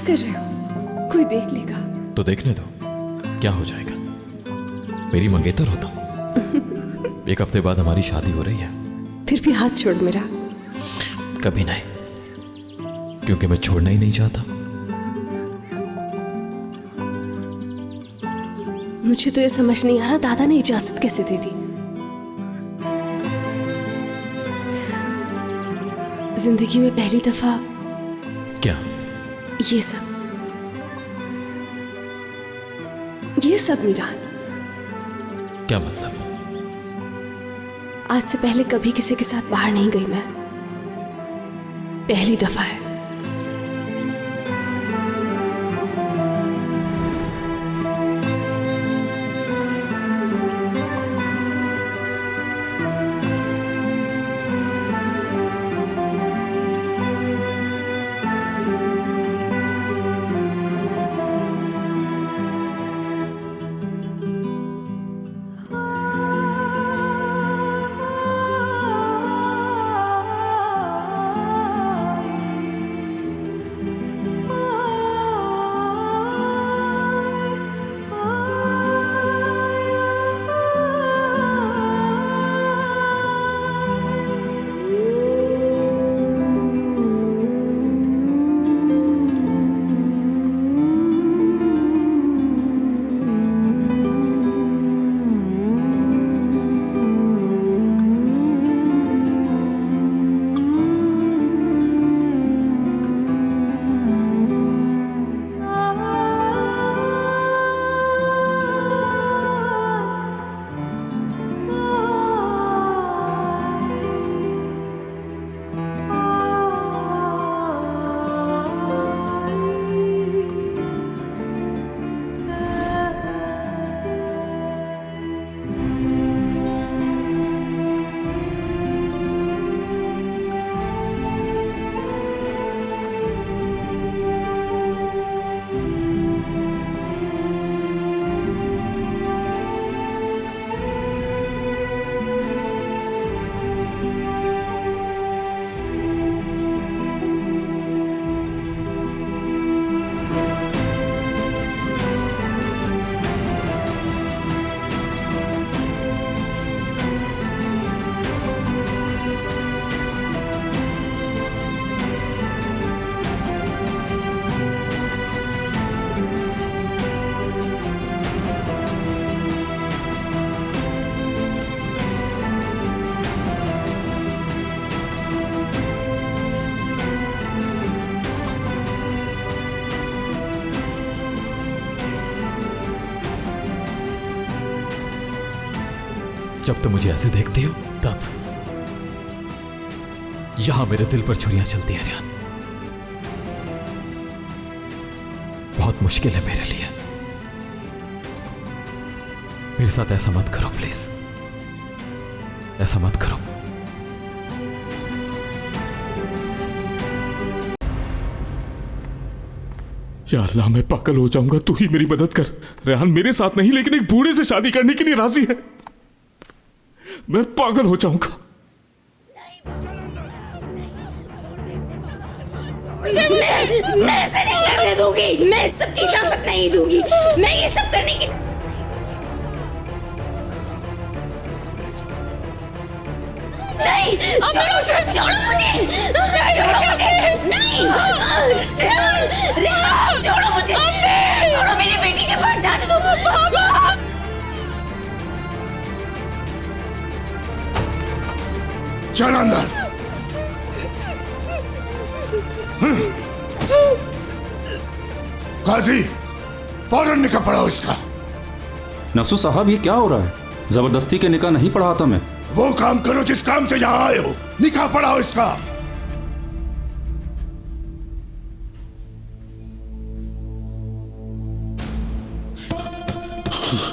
कर रहे हो? कोई देख लेगा तो देखने दो, क्या हो जाएगा। मेरी मंगेतर हो तुम। एक हफ्ते बाद हमारी शादी हो रही है। फिर भी हाथ छोड़ मेरा। कभी नहीं, क्योंकि मैं छोड़ना ही नहीं चाहता। मुझे तो ये समझ नहीं आ रहा दादा ने इजाजत कैसे दे दी। जिंदगी में पहली दफा क्या? ये सब मीरान। क्या मतलब? आज से पहले कभी किसी के साथ बाहर नहीं गई मैं। पहली दफा है। जब तुम मुझे ऐसे देखती हो तब यहां मेरे दिल पर छुरियां चलती हैं रियान। बहुत मुश्किल है मेरे लिए। मेरे साथ ऐसा मत करो प्लीज, ऐसा मत करो। या अल्लाह, मैं पागल हो जाऊंगा, तू ही मेरी मदद कर। रेहान मेरे साथ नहीं लेकिन एक बूढ़े से शादी करने के लिए राजी है। मैं पागल हो जाऊंगा। मैं ऐसे नहीं करने दूंगी। मैं इस सब की इजाजत नहीं दूंगी। मैं ये सब करने की नहीं। छोड़ो मुझे, छोड़ो मुझे, नहीं। छोड़ो मुझे, छोड़ो, मेरी बेटी के पास जाने दो। चल अंदर। काजी, फौरन निकाह पढ़ाओ इसका। नफसू साहब, ये क्या हो रहा है? जबरदस्ती के निकाह नहीं पढ़ाता मैं। वो काम करो जिस काम से यहां आए हो। निकाह पढ़ाओ इसका।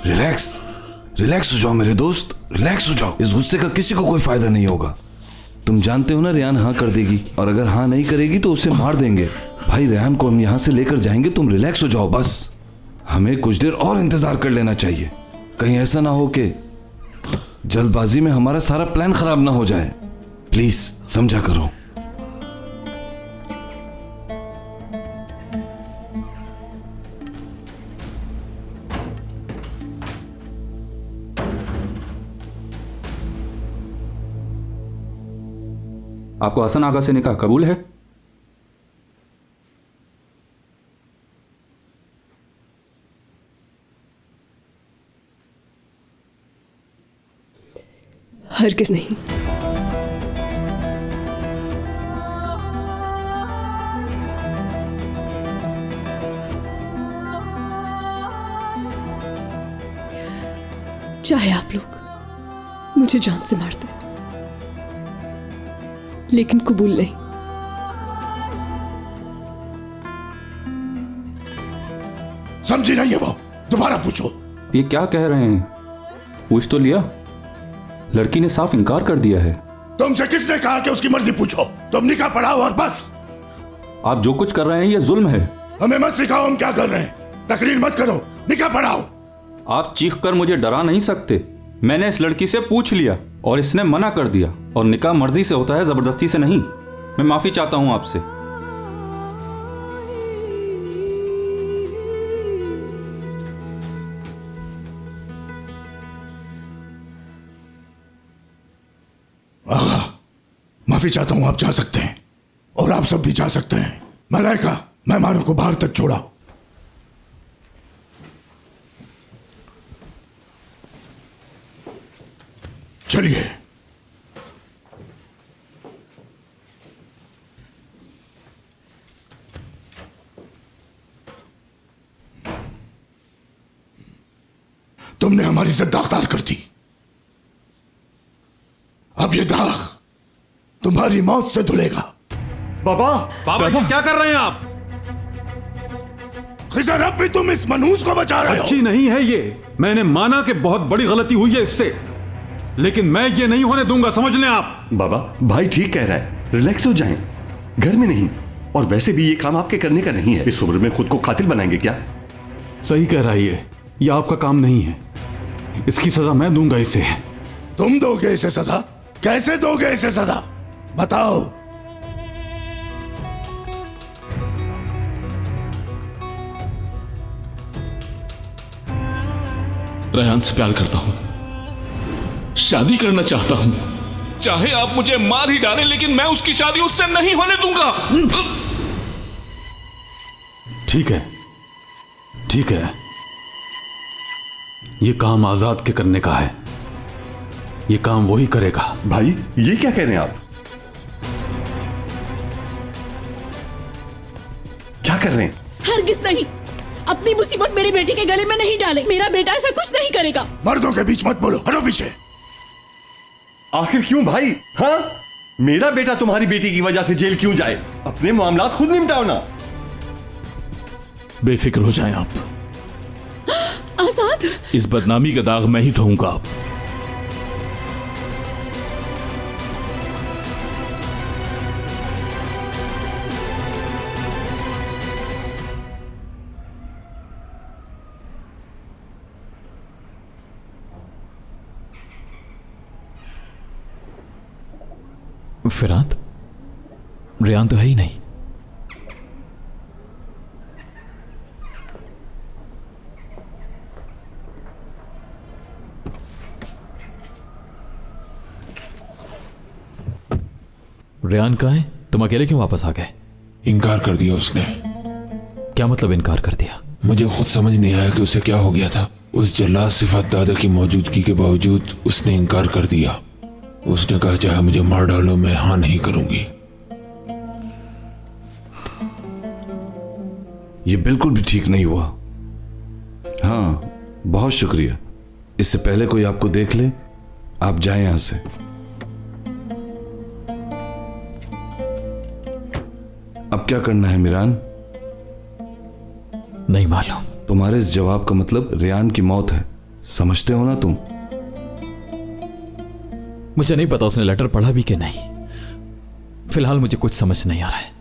रिलैक्स, रिलैक्स हो जाओ मेरे दोस्त, रिलैक्स हो जाओ। इस गुस्से का किसी को कोई फायदा नहीं होगा। तुम जानते हो ना रेहान हाँ कर देगी, और अगर हाँ नहीं करेगी तो उसे मार देंगे। भाई रेहान को हम यहाँ से लेकर जाएंगे, तुम रिलैक्स हो जाओ बस। हमें कुछ देर और इंतजार कर लेना चाहिए, कहीं ऐसा ना हो कि जल्दबाजी में हमारा सारा प्लान खराब ना हो जाए। प्लीज समझा करो। आपको हसन आगा से निकाह कबूल है? हरगिज़ नहीं। चाहे आप लोग मुझे जान से मार दें, लेकिन कबूल नहीं। समझी नहीं है वो, दोबारा पूछो। ये क्या कह रहे हैं? पूछ तो लिया, लड़की ने साफ इनकार कर दिया है। तुमसे किसने कहा कि उसकी मर्जी पूछो? तुम निकाह पढ़ाओ और बस। आप जो कुछ कर रहे हैं ये जुल्म है। हमें मत सिखाओ हम क्या कर रहे हैं। तकरीर मत करो, निकाह पढ़ाओ। आप चीख कर मुझे डरा नहीं सकते। मैंने इस लड़की से पूछ लिया और इसने मना कर दिया, और निकाह मर्जी से होता है, जबरदस्ती से नहीं। मैं माफी चाहता हूं आपसे। आगा, माफी चाहता हूं, आप जा सकते हैं और आप सब भी जा सकते हैं। मलाइका, मेहमानों को बाहर तक छोड़ा। चलिए। तुमने हमारी इज्जत दागदार कर दी। अब ये दाग तुम्हारी मौत से धुलेगा। बाबा ये क्या कर रहे हैं आप? खिजर, अब भी तुम इस मनहूस को बचा रहे हो। अच्छी नहीं है ये। मैंने माना कि बहुत बड़ी गलती हुई है इससे, लेकिन मैं ये नहीं होने दूंगा, समझ लें आप। बाबा, भाई ठीक कह रहा है, रिलैक्स हो जाएं, घर में नहीं। और वैसे भी ये काम आपके करने का नहीं है। इस उम्र में खुद को कातिल बनाएंगे क्या? सही कह रहा है ये आपका काम नहीं है। इसकी सजा मैं दूंगा इसे। तुम दोगे इसे सजा? कैसे दोगे इसे सजा, बताओ। रेहान से प्यार करता हूं, शादी करना चाहता हूं। चाहे आप मुझे मार ही डालें, लेकिन मैं उसकी शादी उससे नहीं होने दूंगा। ठीक है, ठीक है। ये काम आजाद के करने का है, ये काम वही करेगा। भाई ये क्या कह रहे हैं आप? क्या कर रहे हैं? हरगिज़ नहीं। अपनी मुसीबत मेरी बेटी के गले में नहीं डाले। मेरा बेटा ऐसा कुछ नहीं करेगा। मर्दों के बीच मत बोलो, हटो पीछे। आखिर क्यों भाई? हाँ, मेरा बेटा तुम्हारी बेटी की वजह से जेल क्यों जाए? अपने मामलात खुद निपटाओ ना। बेफिक्र हो जाएं आप। आजाद, इस बदनामी का दाग मैं ही धोऊंगा। आप फिरात, रेहान तो है ही नहीं। रेहान कहाँ है? तुम अकेले क्यों वापस आ गए? इनकार कर दिया उसने। क्या मतलब इनकार कर दिया? मुझे खुद समझ नहीं आया कि उसे क्या हो गया था। उस जल्लाद सिफात दादा की मौजूदगी के बावजूद उसने इनकार कर दिया। उसने कहा चाहे मुझे मार डालो, मैं हाँ नहीं करूंगी। ये बिल्कुल भी ठीक नहीं हुआ। हाँ, बहुत शुक्रिया। इससे पहले कोई आपको देख ले, आप जाएं यहां से। अब क्या करना है मिरान? नहीं मालूम। तुम्हारे इस जवाब का मतलब रेहान की मौत है, समझते हो ना तुम? मुझे नहीं पता उसने लेटर पढ़ा भी कि नहीं। फिलहाल मुझे कुछ समझ नहीं आ रहा है।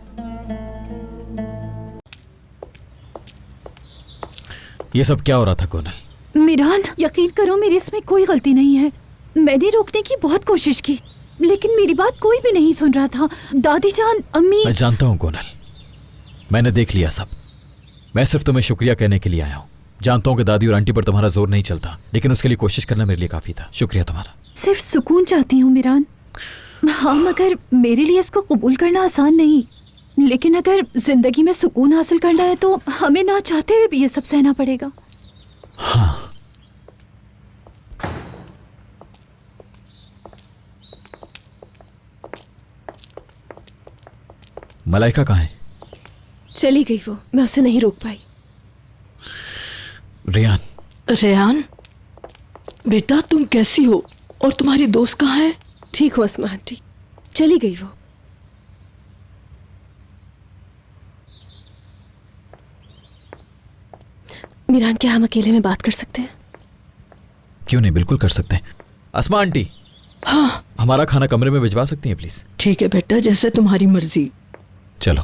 ये सब क्या हो रहा था कोनल? मिरान, यकीन करो मेरी इसमें कोई गलती नहीं है। मैंने रोकने की बहुत कोशिश की, लेकिन मेरी बात कोई भी नहीं सुन रहा था। दादी जान, अम्मी। मैं जानता हूं कोनल, मैंने देख लिया सब। मैं सिर्फ तुम्हें शुक्रिया कहने के लिए आया हूं। जानता हूं कि दादी और आंटी पर तुम्हारा जोर नहीं चलता, लेकिन उसके लिए कोशिश करना मेरे लिए काफी था। शुक्रिया तुम्हारा। सिर्फ सुकून चाहती हूँ मिरान। हाँ, मगर मेरे लिए इसको कबूल करना आसान नहीं। लेकिन अगर जिंदगी में सुकून हासिल करना है तो हमें ना चाहते हुए भी ये सब सहना पड़ेगा। हाँ। मलाइका कहाँ है? चली गई वो, मैं उसे नहीं रोक पाई। रेहान। रेहान, बेटा तुम कैसी हो और तुम्हारी दोस्त कहाँ है? ठीक हो अस्मा आंटी, चली गई वो। मीरान, क्या हम अकेले में बात कर सकते हैं? क्यों नहीं, बिल्कुल कर सकते हैं। अस्मा आंटी, हाँ, हमारा खाना कमरे में भिजवा सकती हैं प्लीज? ठीक है बेटा, जैसे तुम्हारी मर्जी। चलो।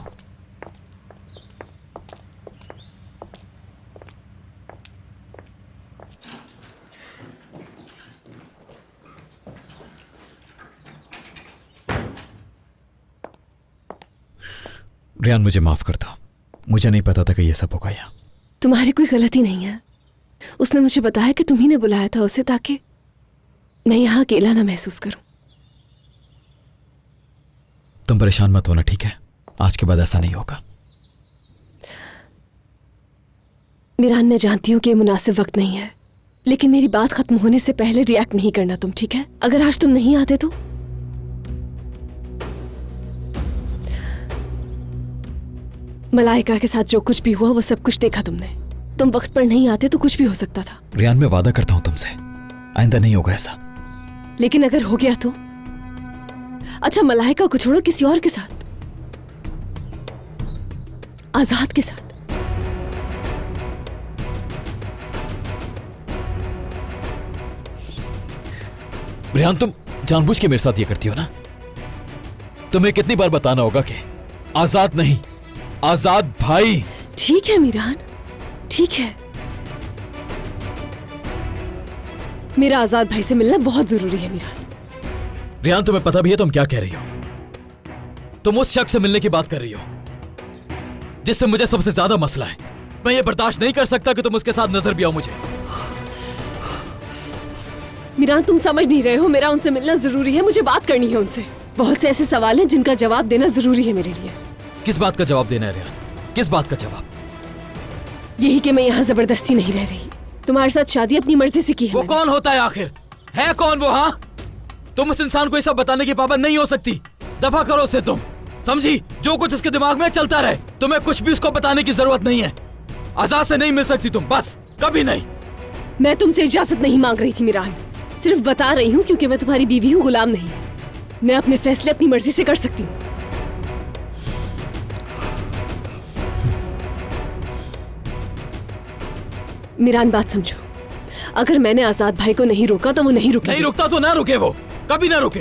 रेहान, मुझे माफ कर दो, मुझे नहीं पता था कि ये सब होगा यहाँ। तुम्हारी कोई गलती नहीं है। उसने मुझे बताया कि तुम्ही ने बुलाया था उसे ताकि मैं यहाँ अकेला ना महसूस करूं। तुम परेशान मत होना, ठीक है? आज के बाद ऐसा नहीं होगा। मीरान, मैं जानती हूँ कि ये मुनासिब वक्त नहीं है, लेकिन मेरी बात खत्म होने से पहले रिएक्ट नहीं करना तुम, ठीक है? अगर आज तुम नहीं आते तो मलाइका के साथ जो कुछ भी हुआ वो सब कुछ देखा तुमने। तुम वक्त पर नहीं आते तो कुछ भी हो सकता था। रेहान, मैं वादा करता हूं तुमसे, आइंदा नहीं होगा ऐसा। लेकिन अगर हो गया तो? अच्छा, मलाइका को छोड़ो, किसी और के साथ, आजाद के साथ। रेहान, तुम जानबूझ के मेरे साथ ये करती हो ना? तुम्हें कितनी बार बताना होगा कि आजाद नहीं, आजाद भाई। ठीक है मीरान, ठीक है। मेरा आजाद भाई से मिलना बहुत जरूरी है मीरान। रेहान, तुम्हें पता भी है तुम क्या कह रही हो? तुम उस शख्स से मिलने की बात कर रही हो जिससे मुझे सबसे ज्यादा मसला है। मैं ये बर्दाश्त नहीं कर सकता कि तुम उसके साथ नजर भी आओ मुझे। मीरान, तुम समझ नहीं रहे हो, मेरा उनसे मिलना जरूरी है, मुझे बात करनी है उनसे। बहुत से ऐसे सवाल हैं जिनका जवाब देना जरूरी है मेरे लिए। किस बात का जवाब देना है रेहान? किस बात का जवाब? यही कि मैं यहाँ जबरदस्ती नहीं रह रही। तुम्हारे साथ शादी अपनी मर्जी से की है। वो कौन होता है आखिर? है कौन वो? हाँ, तुम उस इंसान को ये सब बताने की पाबंद नहीं हो सकती। दफा करो उसे, तुम समझी? जो कुछ उसके दिमाग में चलता रहे, तुम्हें कुछ भी उसको बताने की जरूरत नहीं है। आजाद से नहीं मिल सकती तुम, बस कभी नहीं। मैं तुमसे इजाजत नहीं मांग रही थी मीरान, सिर्फ बता रही हूँ क्योंकि मैं तुम्हारी बीवी हूँ, गुलाम नहीं। मैं अपने फैसले अपनी मर्जी से कर सकती हूँ। मीरान, बात समझो, अगर मैंने आजाद भाई को नहीं रोका तो वो नहीं रुके। नहीं रुकता तो ना रुके, वो कभी ना रुके।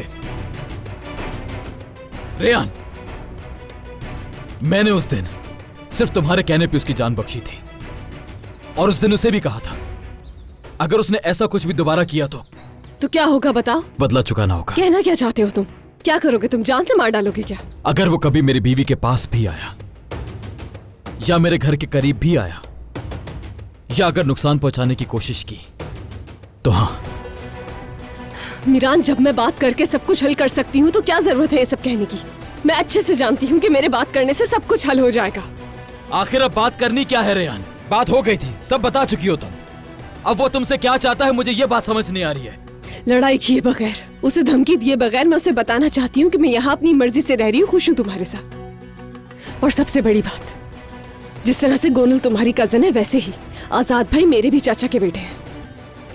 रेहान, मैंने उस दिन सिर्फ तुम्हारे कहने पे उसकी जान बख्शी थी, और उस दिन उसे भी कहा था अगर उसने ऐसा कुछ भी दोबारा किया तो क्या होगा बताओ? बदला चुकाना होगा। कहना क्या चाहते हो तुम? क्या करोगे तुम? जान से मार डालोगे क्या? अगर वो कभी मेरी बीवी के पास भी आया या मेरे घर के करीब भी आया या अगर नुकसान पहुंचाने की कोशिश की तो हाँ। मीरान, जब मैं बात करके सब कुछ हल कर सकती हूँ तो क्या जरूरत है ये सब कहने की? मैं अच्छे से जानती हूँ कि मेरे बात करने से सब कुछ हल हो जाएगा। आखिर अब बात करनी क्या है रेहान? बात हो गई थी, सब बता चुकी हो तुम। अब वो तुमसे क्या चाहता है मुझे ये बात समझ नहीं आ रही है। लड़ाई किए बगैर, उसे धमकी दिए बगैर मैं उसे बताना चाहती हूँ कि मैं यहाँ अपनी मर्जी से रह रही हूँ, खुश हूँ तुम्हारे साथ। और सबसे बड़ी बात, जिस तरह से गोनल तुम्हारी कजन है वैसे ही आजाद भाई मेरे भी चाचा के बेटे हैं।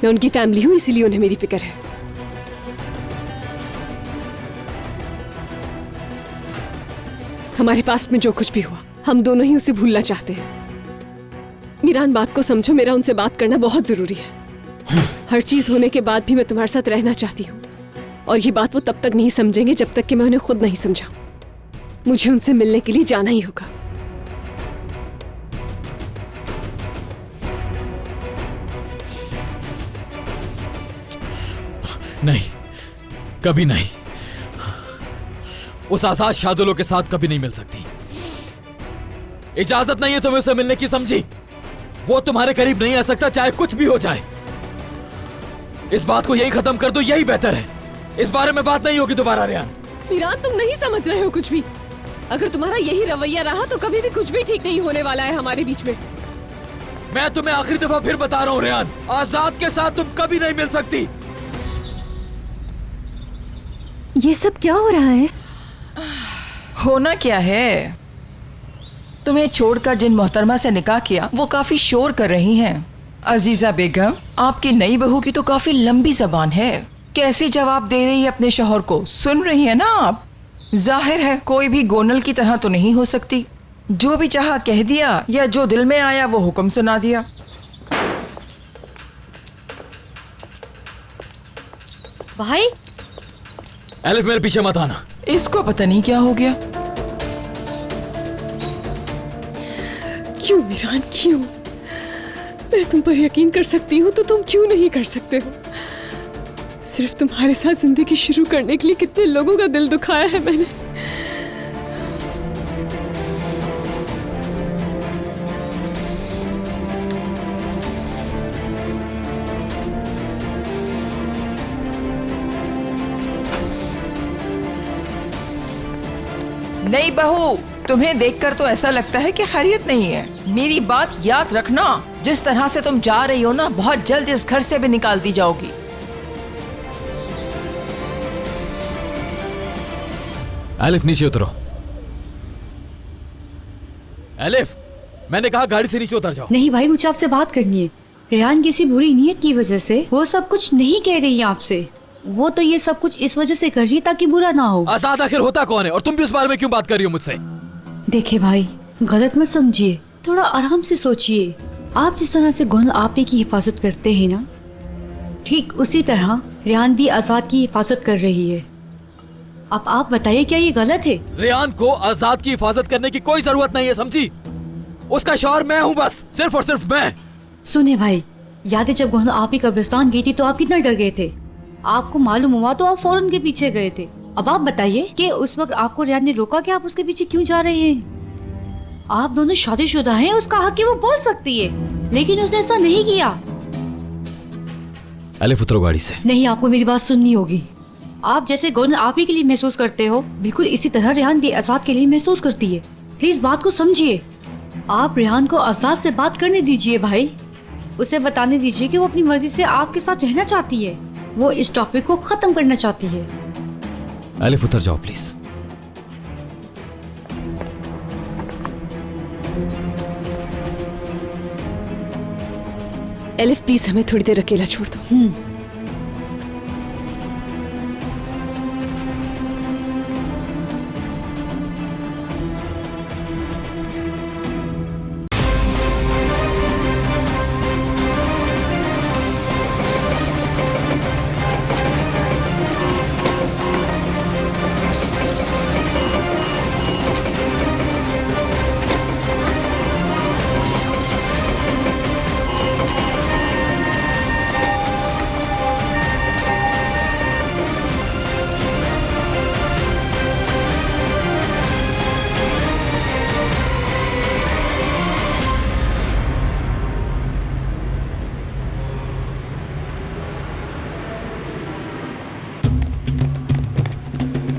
मैं उनकी फैमिली हूँ, इसीलिए उन्हें मेरी फिक्र है। हमारे पास में जो कुछ भी हुआ हम दोनों ही उसे भूलना चाहते हैं। मीरान, बात को समझो, मेरा उनसे बात करना बहुत जरूरी है। हर चीज होने के बाद भी मैं तुम्हारे साथ रहना चाहती हूँ, और ये बात वो तब तक नहीं समझेंगे जब तक कि मैं उन्हें खुद नहीं समझाऊं। मुझे उनसे मिलने के लिए जाना ही होगा। नहीं, कभी नहीं। उस आजाद शादुलो के साथ कभी नहीं मिल सकती। इजाजत नहीं है तुम्हें उसे मिलने की, समझी? वो तुम्हारे करीब नहीं आ सकता चाहे कुछ भी हो जाए। इस बात को यही खत्म कर दो, यही बेहतर है। इस बारे में बात नहीं होगी दोबारा रेहान। मीरान, तुम नहीं समझ रहे हो कुछ भी। अगर तुम्हारा यही रवैया रहा तो कभी भी कुछ भी ठीक नहीं होने वाला है हमारे बीच में। मैं तुम्हें आखिरी दफा फिर बता रहा हूँ रेहान, आजाद के साथ तुम कभी नहीं मिल सकती। ये सब क्या हो रहा है? होना क्या है, तुम्हें छोड़कर जिन मोहतरमा से निकाह किया वो काफी शोर कर रही हैं। अजीजा बेगम, आपकी नई बहू की तो काफी लंबी जबान है, कैसे जवाब दे रही है अपने शौहर को, सुन रही है ना आप? जाहिर है कोई भी गोनल की तरह तो नहीं हो सकती, जो भी चाहा कह दिया या जो दिल में आया वो हुक्म सुना दिया। भाई एलिफ, मेरे पीछे मत आना। इसको पता नहीं क्या हो गया। क्यों मीरान, क्यों? मैं तुम पर यकीन कर सकती हूँ तो तुम क्यों नहीं कर सकते हो? सिर्फ तुम्हारे साथ जिंदगी शुरू करने के लिए कितने लोगों का दिल दुखाया है मैंने। नई बहू, तुम्हें देखकर तो ऐसा लगता है कि खैरियत नहीं है। मेरी बात याद रखना, जिस तरह से तुम जा रही हो ना, बहुत जल्द इस घर से भी निकाल दी जाओगी। एलिफ, नीचे उतरो। एलिफ, मैंने कहा गाड़ी से नीचे उतर जाओ। नहीं भाई, मुझे आपसे बात करनी है। रेहान किसी बुरी नीयत की वजह से वो सब कुछ नहीं कह रही है आपसे। वो तो ये सब कुछ इस वजह से कर रही है ताकि बुरा ना हो। आजाद आखिर होता कौन है और तुम भी इस बारे में क्यों बात कर रही हो मुझसे? देखिए भाई, गलत मत समझिए, थोड़ा आराम से सोचिए। आप जिस तरह से गोनल आपे की हिफाजत करते हैं ना, ठीक उसी तरह रेहान भी आजाद की हिफाजत कर रही है। अब आप बताइए, क्या ये गलत है? रेहान को आजाद की हिफाजत करने की कोई जरूरत नहीं है, समझी? उसका शौहर मैं हूँ, बस सिर्फ और सिर्फ मैं। सुने भाई, याद है जब गोनल आप ही कब्रिस्तान गई थी तो आप कितना डर गए थे? आपको मालूम हुआ तो आप फौरन के पीछे गए थे। अब आप बताइए कि उस वक्त आपको रेहान ने रोका कि आप उसके पीछे क्यों जा रहे हैं? आप दोनों शादीशुदा हैं, उसका हक है, वो बोल सकती है, लेकिन उसने ऐसा नहीं किया। एलिफ, उतरो गाड़ी से। नहीं, आपको मेरी बात सुननी होगी। आप जैसे गोनल आप ही के लिए महसूस करते हो, बिल्कुल इसी तरह रेहान भी आजाद के लिए महसूस करती है। प्लीज बात को समझिए। आप रेहान को आजाद से बात करने दीजिए भाई। उसे बताने दीजिए कि वो अपनी मर्जी से आपके साथ रहना चाहती है, वो इस टॉपिक को खत्म करना चाहती है। एलिफ, उतर जाओ प्लीज। एलिफ, प्लीज हमें थोड़ी देर अकेला छोड़ दो।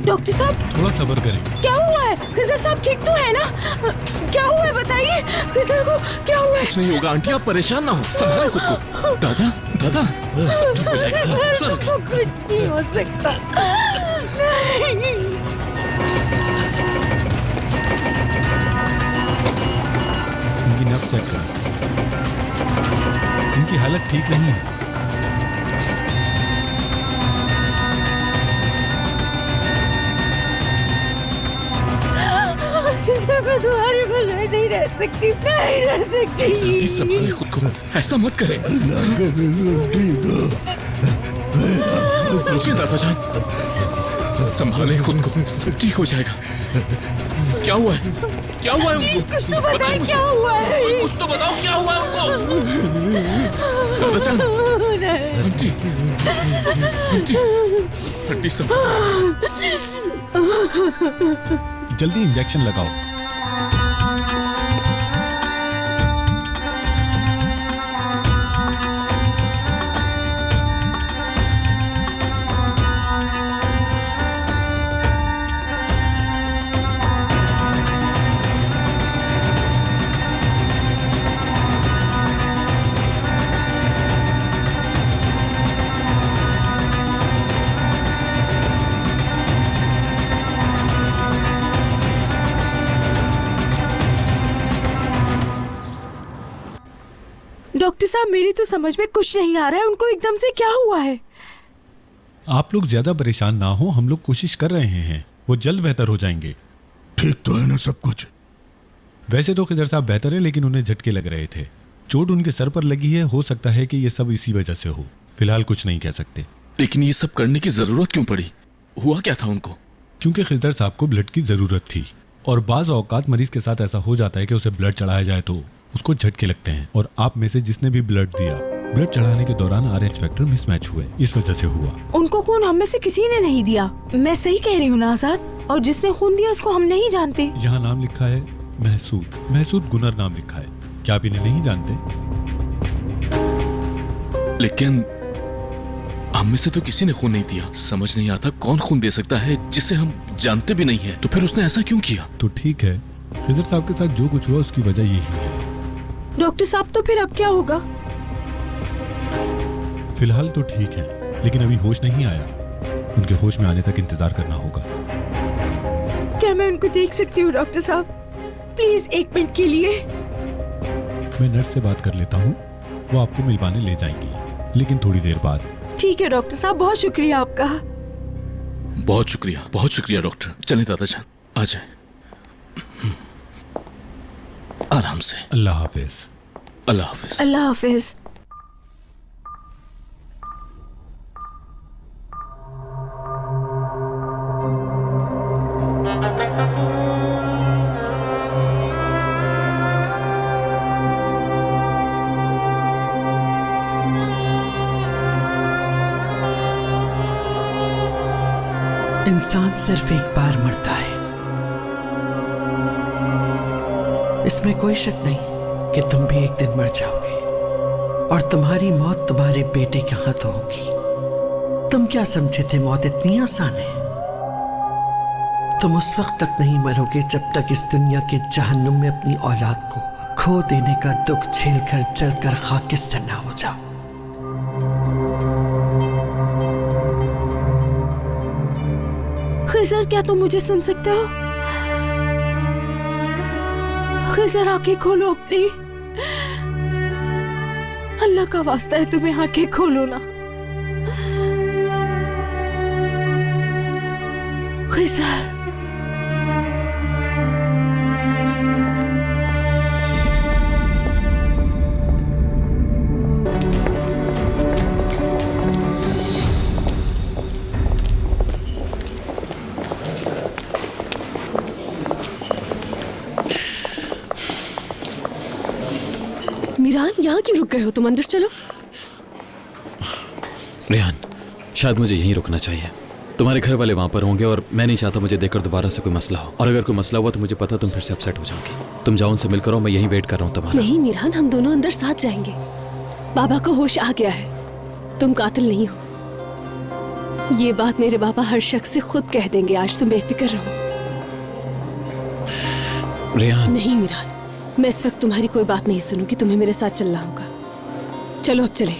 डॉक्टर साहब, थोड़ा सब्र करें। क्या हुआ है? खिजर साहब ठीक तो है ना? क्या हुआ है बताइए, खिजर को क्या हुआ है? कुछ नहीं होगा आंटी, आप परेशान ना हो, संभाले खुद को। दादा, दादा, सब ठीक हो जाएगा। खिजर को कुछ नहीं हो सकता। इनकी नब्ज चेक करो, इनकी हालत ठीक नहीं है। मैं तुम्हारी बगैर नहीं रह सकती, नहीं रह सकती। आंटी, संभाले खुद को, ऐसा मत करें। रुकिए दादा जान, संभाले खुद को, सब ठीक हो जाएगा। क्या हुआ है? क्या हुआ है उनको? कुछ तो बताओ, क्या हुआ है? कुछ तो बताओ, क्या हुआ है उनको? दादा जान, आंटी, आंटी, आंटी संभाल। जल्दी इंजेक्शन लगाओ। साहब मेरी तो समझ में कुछ नहीं आ रहा है, उनको एकदम से क्या हुआ है? आप लोग ज्यादा परेशान ना हो, हम लोग कोशिश कर रहे हैं, वो जल्द बेहतर हो जाएंगे। ठीक तो है ना सब कुछ? वैसे तो खिजर साहब बेहतर है, लेकिन उन्हें झटके लग रहे थे। चोट उनके सर पर लगी है, हो सकता है कि ये सब इसी वजह से हो। फिलहाल कुछ नहीं कह सकते। लेकिन ये सब करने की जरूरत क्यों पड़ी? हुआ क्या था उनको? क्योंकि खिजर साहब को ब्लड की जरूरत थी, और बाज औकात मरीज के साथ ऐसा हो जाता है कि उसे ब्लड चढ़ाया जाए तो उसको झटके लगते हैं। और आप में से जिसने भी ब्लड दिया, ब्लड चढ़ाने के दौरान RH फैक्टर मिसमैच हुए, इस वजह से हुआ। उनको खून हम में से किसी ने नहीं दिया। मैं सही कह रही हूँ ना आजाद? और जिसने खून दिया उसको हम नहीं जानते। यहाँ नाम लिखा है महसूद गुनर नाम लिखा है। क्या आप इन्हें नहीं जानते? लेकिन हम में से तो किसी ने खून नहीं दिया। समझ नहीं आता कौन खून दे सकता है जिसे हम जानते भी नहीं है। तो फिर उसने ऐसा क्यों किया? तो ठीक है, खिजर साहब के साथ जो कुछ हुआ उसकी वजह यही है। डॉक्टर साहब तो फिर अब क्या होगा? फिलहाल तो ठीक है, लेकिन अभी होश नहीं आया। उनके होश में आने तक इंतजार करना होगा। क्या मैं उनको देख सकती हूँ डॉक्टर साहब? प्लीज 1 मिनट के लिए। मैं नर्स से बात कर लेता हूँ, वो आपको मिलवाने ले जाएंगी, लेकिन थोड़ी देर बाद। ठीक है डॉक्टर साहब, बहुत शुक्रिया आपका। बहुत शुक्रिया डॉक्टर। चलें दादाजान, आ जाए। आराम से। अल्लाह हाफिज। अल्लाह हाफिज। अल्लाह हाफिज। इंसान सिर्फ एक बार मरता है, इसमें कोई शक नहीं कि तुम भी एक दिन मर जाओगे, और तुम्हारी मौत तुम्हारे बेटे के हाथों होगी। तुम क्या समझे थे मौत इतनी आसान है? तुम उस वक्त तक नहीं मरोगे जब तक इस दुनिया के जहन्नुम में अपनी औलाद को खो देने का दुख झेलकर जलकर खाकिस्तान ना हो जाओ। खिजर, क्या तुम मुझे सुन सकते हो? खिजर, आंखें खोलो अपनी। अल्लाह का वास्ता है, तुम्हें आंखें खोलो ना। खिजर, मीरान, यहाँ क्यों रुक गए हो तुम? अंदर चलो। रेहान, शायद मुझे यहीं रुकना चाहिए। तुम्हारे घर वाले वहां पर होंगे और मैं नहीं चाहता मुझे देखकर दोबारा से कोई मसला हो। और अगर कोई मसला हुआ तो मुझे पता तुम फिर से अपसेट हो जाओगी। तुम जाओ, उनसे मिलकर आओ, मैं यहीं वेट कर रहा हूँ तुम्हारा। नहीं मीरान, हम दोनों अंदर साथ जाएंगे। बाबा को होश आ गया है, तुम कातिल नहीं हो। ये बात मेरे बाबा हर शख्स से खुद कह देंगे। आज तुम बेफिक्र रहो। रेहान। नहीं मीरान, मैं इस वक्त तुम्हारी कोई बात नहीं सुनूंगी। तुम्हें मेरे साथ चलना होगा। चलो अब चले।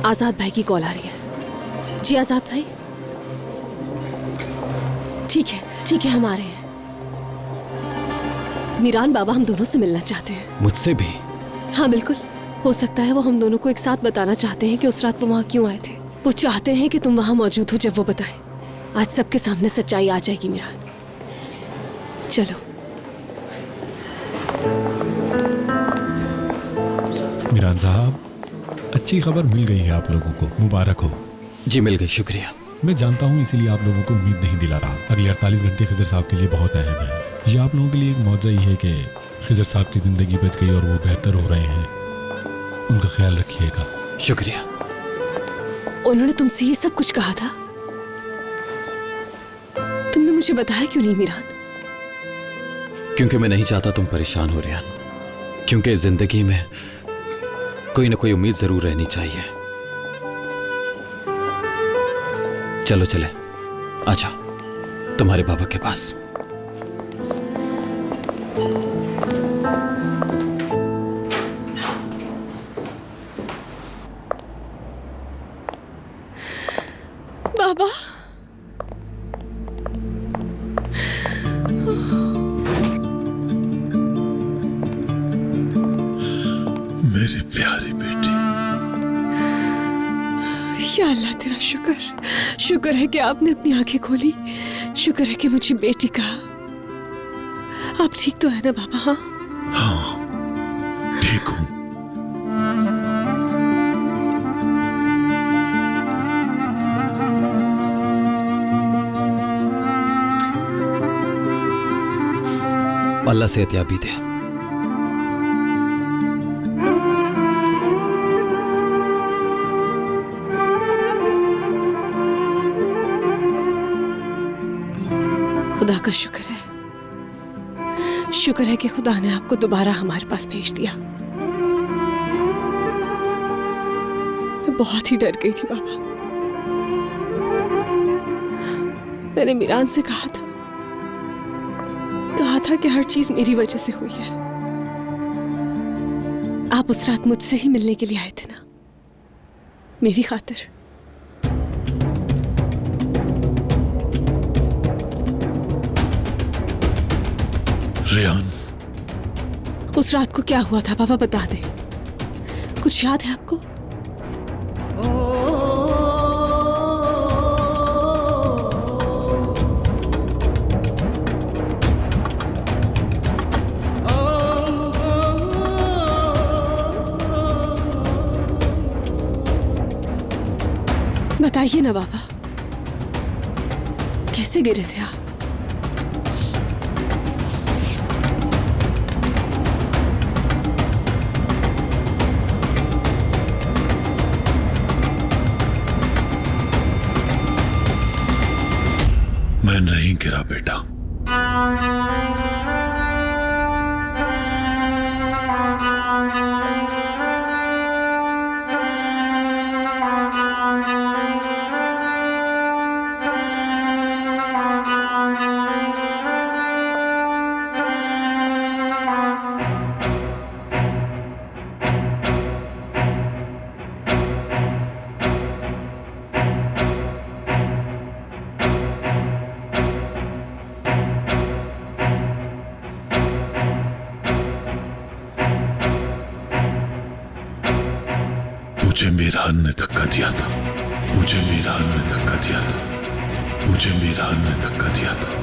आजाद भाई की कॉल आ रही है। जी आजाद भाई। ठीक है, हम आ रहे हैं। मीरान, बाबा हम दोनों से मिलना चाहते हैं। मुझसे भी? हाँ बिल्कुल, हो सकता है वो हम दोनों को एक साथ बताना चाहते हैं कि उस रात वो वहाँ क्यों आए थे। वो चाहते हैं कि तुम वहाँ मौजूद हो जब वो बताएं। आज सबके सामने सच्चाई आ जाएगी मीरान। चलो। मीरान साहब, अच्छी खबर मिल गई है आप लोगों को, मुबारक हो। जी मिल गई, शुक्रिया। मैं जानता हूँ, इसीलिए आप लोगों को उम्मीद नहीं दिला रहा। अगले 48 घंटे खिजर साहब के लिए बहुत अहम है। ये आप लोगों के लिए एक मौजज़ा ही है कि खिजर साहब की जिंदगी बच गई और वो बेहतर हो रहे हैं। उनका ख्याल रखिएगा। शुक्रिया। उन्होंने तुमसे ये सब कुछ कहा था? तुमने मुझे बताया क्यों नहीं मीरान? क्योंकि मैं नहीं चाहता तुम परेशान हो रेहान। क्योंकि जिंदगी में कोई ना कोई उम्मीद जरूर रहनी चाहिए। चलो चले, आजा तुम्हारे बाबा के पास। बाबा, मेरी प्यारी बेटी। या अल्लाह तेरा शुक्र, शुक्र है कि आपने अपनी आंखें खोली। शुक्र है कि मुझे बेटी कहा। आप ठीक तो है ना बाबा? हाँ हाँ ठीक हूँ। अल्लाह सेहतयाबी दे। खुदा का शुक्र है, शुक्र है कि खुदा ने आपको दोबारा हमारे पास भेज दिया। मैं बहुत ही डर गई थी बाबा। मैंने मीरान से कहा था कि हर चीज मेरी वजह से हुई है। आप उस रात मुझसे ही मिलने के लिए आए थे ना, मेरी खातिर। रेहान, उस रात को क्या हुआ था पापा बता दे, कुछ याद है आपको? बताइए ना बाबा, कैसे गिरे थे आप? मैं नहीं गिरा बेटा। मुझे मीरान ने धक्का दिया था, मुझे मीरान ने धक्का दिया था, मुझे मीरान ने धक्का दिया था।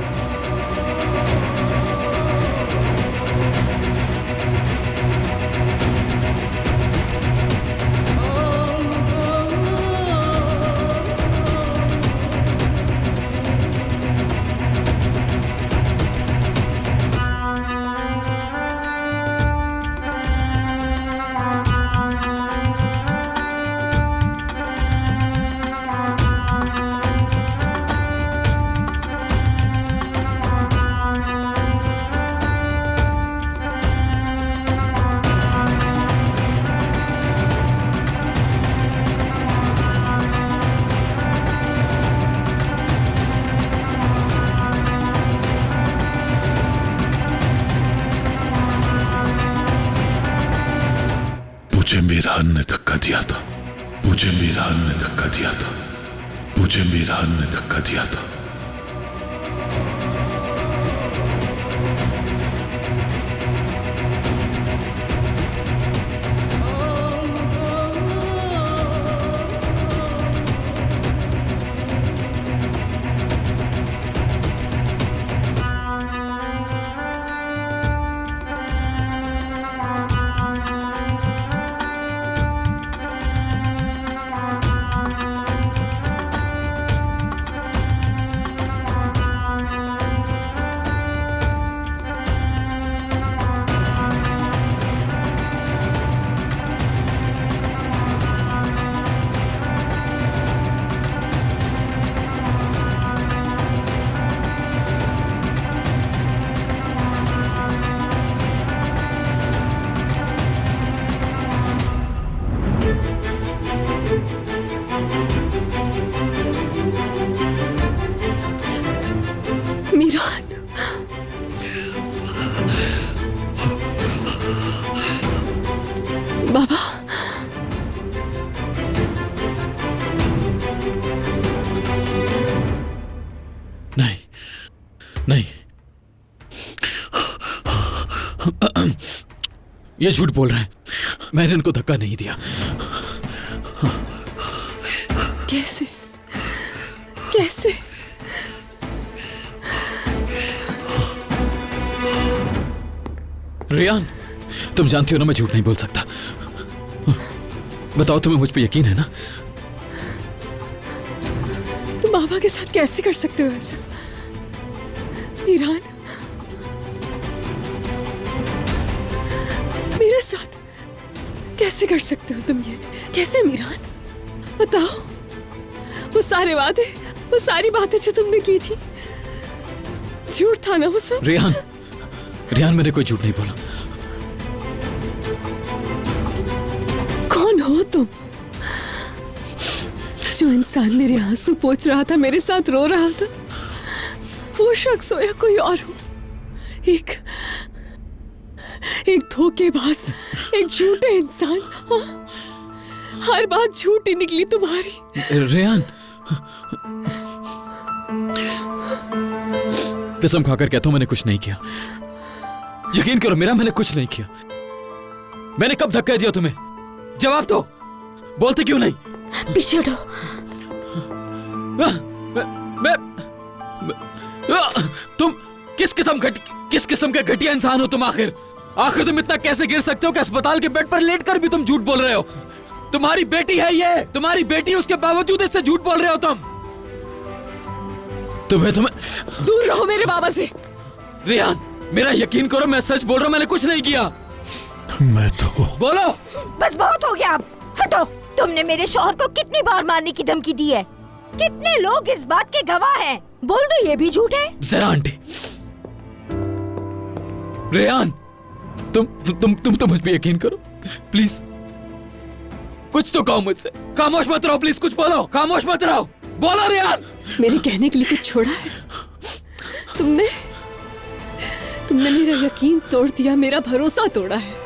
मुझे मीरान ने धक्का दिया था, मुझे मीरान ने धक्का दिया था, मुझे मीरान ने धक्का दिया था। मीरान, बाबा नहीं नहीं, ये झूठ बोल रहे हैं। मैंने उनको धक्का नहीं दिया। कैसे कैसे? रियान, तुम जानती हो ना मैं झूठ नहीं बोल सकता। बताओ, तुम्हें मुझ पे यकीन है ना? तुम बाबा के साथ कैसे कर सकते हो ऐसा? मीरान, मेरे साथ कैसे कर सकते हो तुम ये? कैसे मीरान? बताओ। वो सारे वादे, वो सारी बातें जो तुमने की थी, झूठ था ना वो सब? रियान, रियान मैंने कोई झूठ नहीं बोला। कौन हो तुम? जो इंसान मेरे आंसू पोंछ रहा था, मेरे साथ रो रहा था, वो शख्स हो या कोई और हो? एक धोखेबाज, एक झूठे इंसान। हाँ? हर बात झूठी निकली तुम्हारी। रियान, कसम खाकर कहता हूं मैंने कुछ नहीं किया। यकीन करो मेरा, मैंने कुछ नहीं किया। मैंने कब धक्का दिया तुम्हें? जवाब दो। बोलते क्यों नहीं? पीछे हटो। तुम किस किस्म के घटिया इंसान हो तुम? आखिर तुम इतना कैसे गिर सकते हो कि अस्पताल के बेड पर लेटकर भी तुम झूठ बोल रहे हो? तुम्हारी बेटी है ये, तुम्हारी बेटी, उसके बावजूद इससे झूठ बोल रहे हो तुम। तुम्हें दूर रहो मेरे बाबा से। रियान, मेरा यकीन करो, मैं सच बोल रहा हूं, मैंने कुछ नहीं किया। मैं तो बोलो। बस बहुत हो गया, अब हटो। तुमने मेरे शौहर को कितनी बार मारने की धमकी दी है? कितने लोग इस बात के गवाह हैं? बोल दो ये भी झूठ है। जरा आंटी, रेहान, तुम तो मुझ पे यकीन करो प्लीज। कुछ तो कहो मुझसे। खामोश मत रहो प्लीज, कुछ बोलो। खामोश मत रहो, बोलो रेहान। मेरे कहने के लिए कुछ छोड़ा है? तुमने मेरा यकीन तोड़ दिया, मेरा भरोसा तोड़ा है।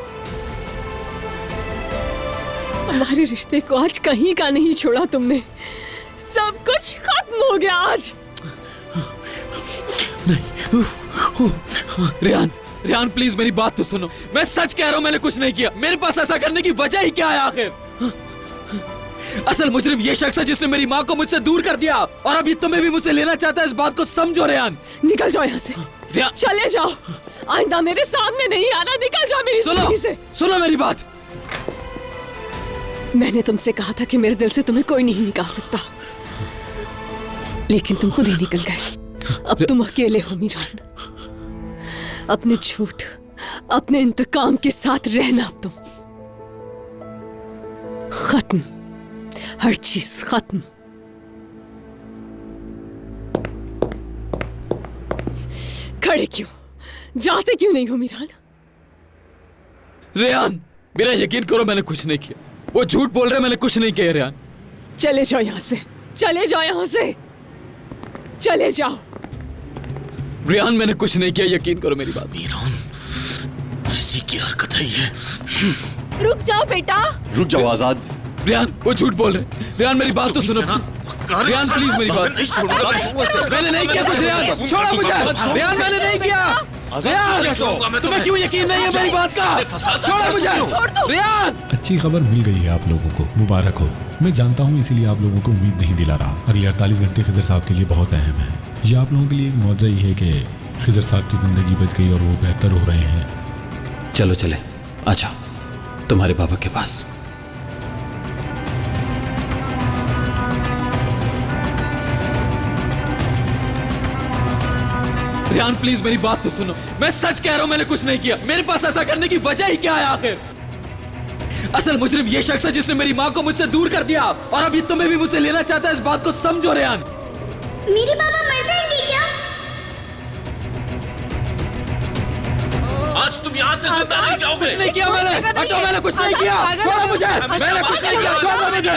हमारे रिश्ते को आज कहीं का नहीं छोड़ा तुमने। सब कुछ खत्म हो गया आज। नहीं, रेहान प्लीज मेरी बात तो सुनो। मैं सच कह रहा हूं, मैंने कुछ नहीं किया। मेरे पास ऐसा करने की वजह ही क्या है आखिर? असल मुजरिम ये शख्स है जिसने मेरी माँ को मुझसे दूर कर दिया, और अभी तुम्हें भी मुझसे लेना चाहता है। इस बात को समझो रेहान। निकल जाओ यहाँ से, चले जाओ। आइंदा मेरे सामने नहीं आना। निकल जाओ मेरी जिंदगी से। सुनो मेरी बात। मैंने तुमसे कहा था कि मेरे दिल से तुम्हें कोई नहीं निकाल सकता, लेकिन तुम खुद ही निकल गए। अब तुम अकेले हो मीरान। अपने झूठ, अपने इंतकाम के साथ रहना। अब तुम खत्म, हर चीज खत्म। खड़े क्यों, जाते क्यों नहीं हो मीरान? रेहान, मेरा यकीन करो, मैंने कुछ नहीं किया। वो झूठ बोल रहे, मैंने कुछ नहीं किया। रेहान, चले जाओ यहाँ से, चले जाओ यहाँ से, चले जाओ। रेहान, मैंने कुछ नहीं किया, यकीन करो मेरी बात। मीरान, किसी की हरकत है ये। रुक जाओ बेटा। रुक जाओ आजाद। रेहान, वो झूठ बोल रहे। रेहान मेरी बात तो सुनो। रेहान प्लीज मेरी बात। मैंने नहीं किया कुछ। रेहान छोड़ो मुझे। रेहान मैंने नहीं किया। रेहान, तुम्हें क्यों यकीन नहीं है मेरी बात का? छोड़ो मुझे। रेहान, अच्छी खबर मिल गई है आप लोगों को, मुबारक हो। मैं जानता हूँ, इसीलिए आप लोगों को उम्मीद नहीं दिला रहा। अगले 48 घंटे खिजर साहब के लिए बहुत अहम है। ये आप लोगों के लिए एक मौजज़ा ही है कि खिजर साहब की जिंदगी बच गई और वो बेहतर हो रहे हैं। चलो चले, अच्छा तुम्हारे बाबा के पास। रेहान प्लीज मेरी बात तो सुनो। मैं सच कह रहा हूं, मैंने कुछ नहीं किया। मेरे पास ऐसा करने की वजह ही क्या है आखिर? असल मुजरिम ये शख्स है जिसने मेरी माँ को मुझसे दूर कर दिया, और अभी तुम्हें भी मुझसे लेना चाहता है। इस बात को समझो रेहान। मेरे बाबा मर जाएंगे क्या? आज तुम यहाँ से जिंदा नहीं जाओगे। कुछ नहीं किया मैंने। हटो, मैंने कुछ नहीं किया। छोड़ो मुझे। मैंने कुछ नहीं किया। छोड़ो मुझे।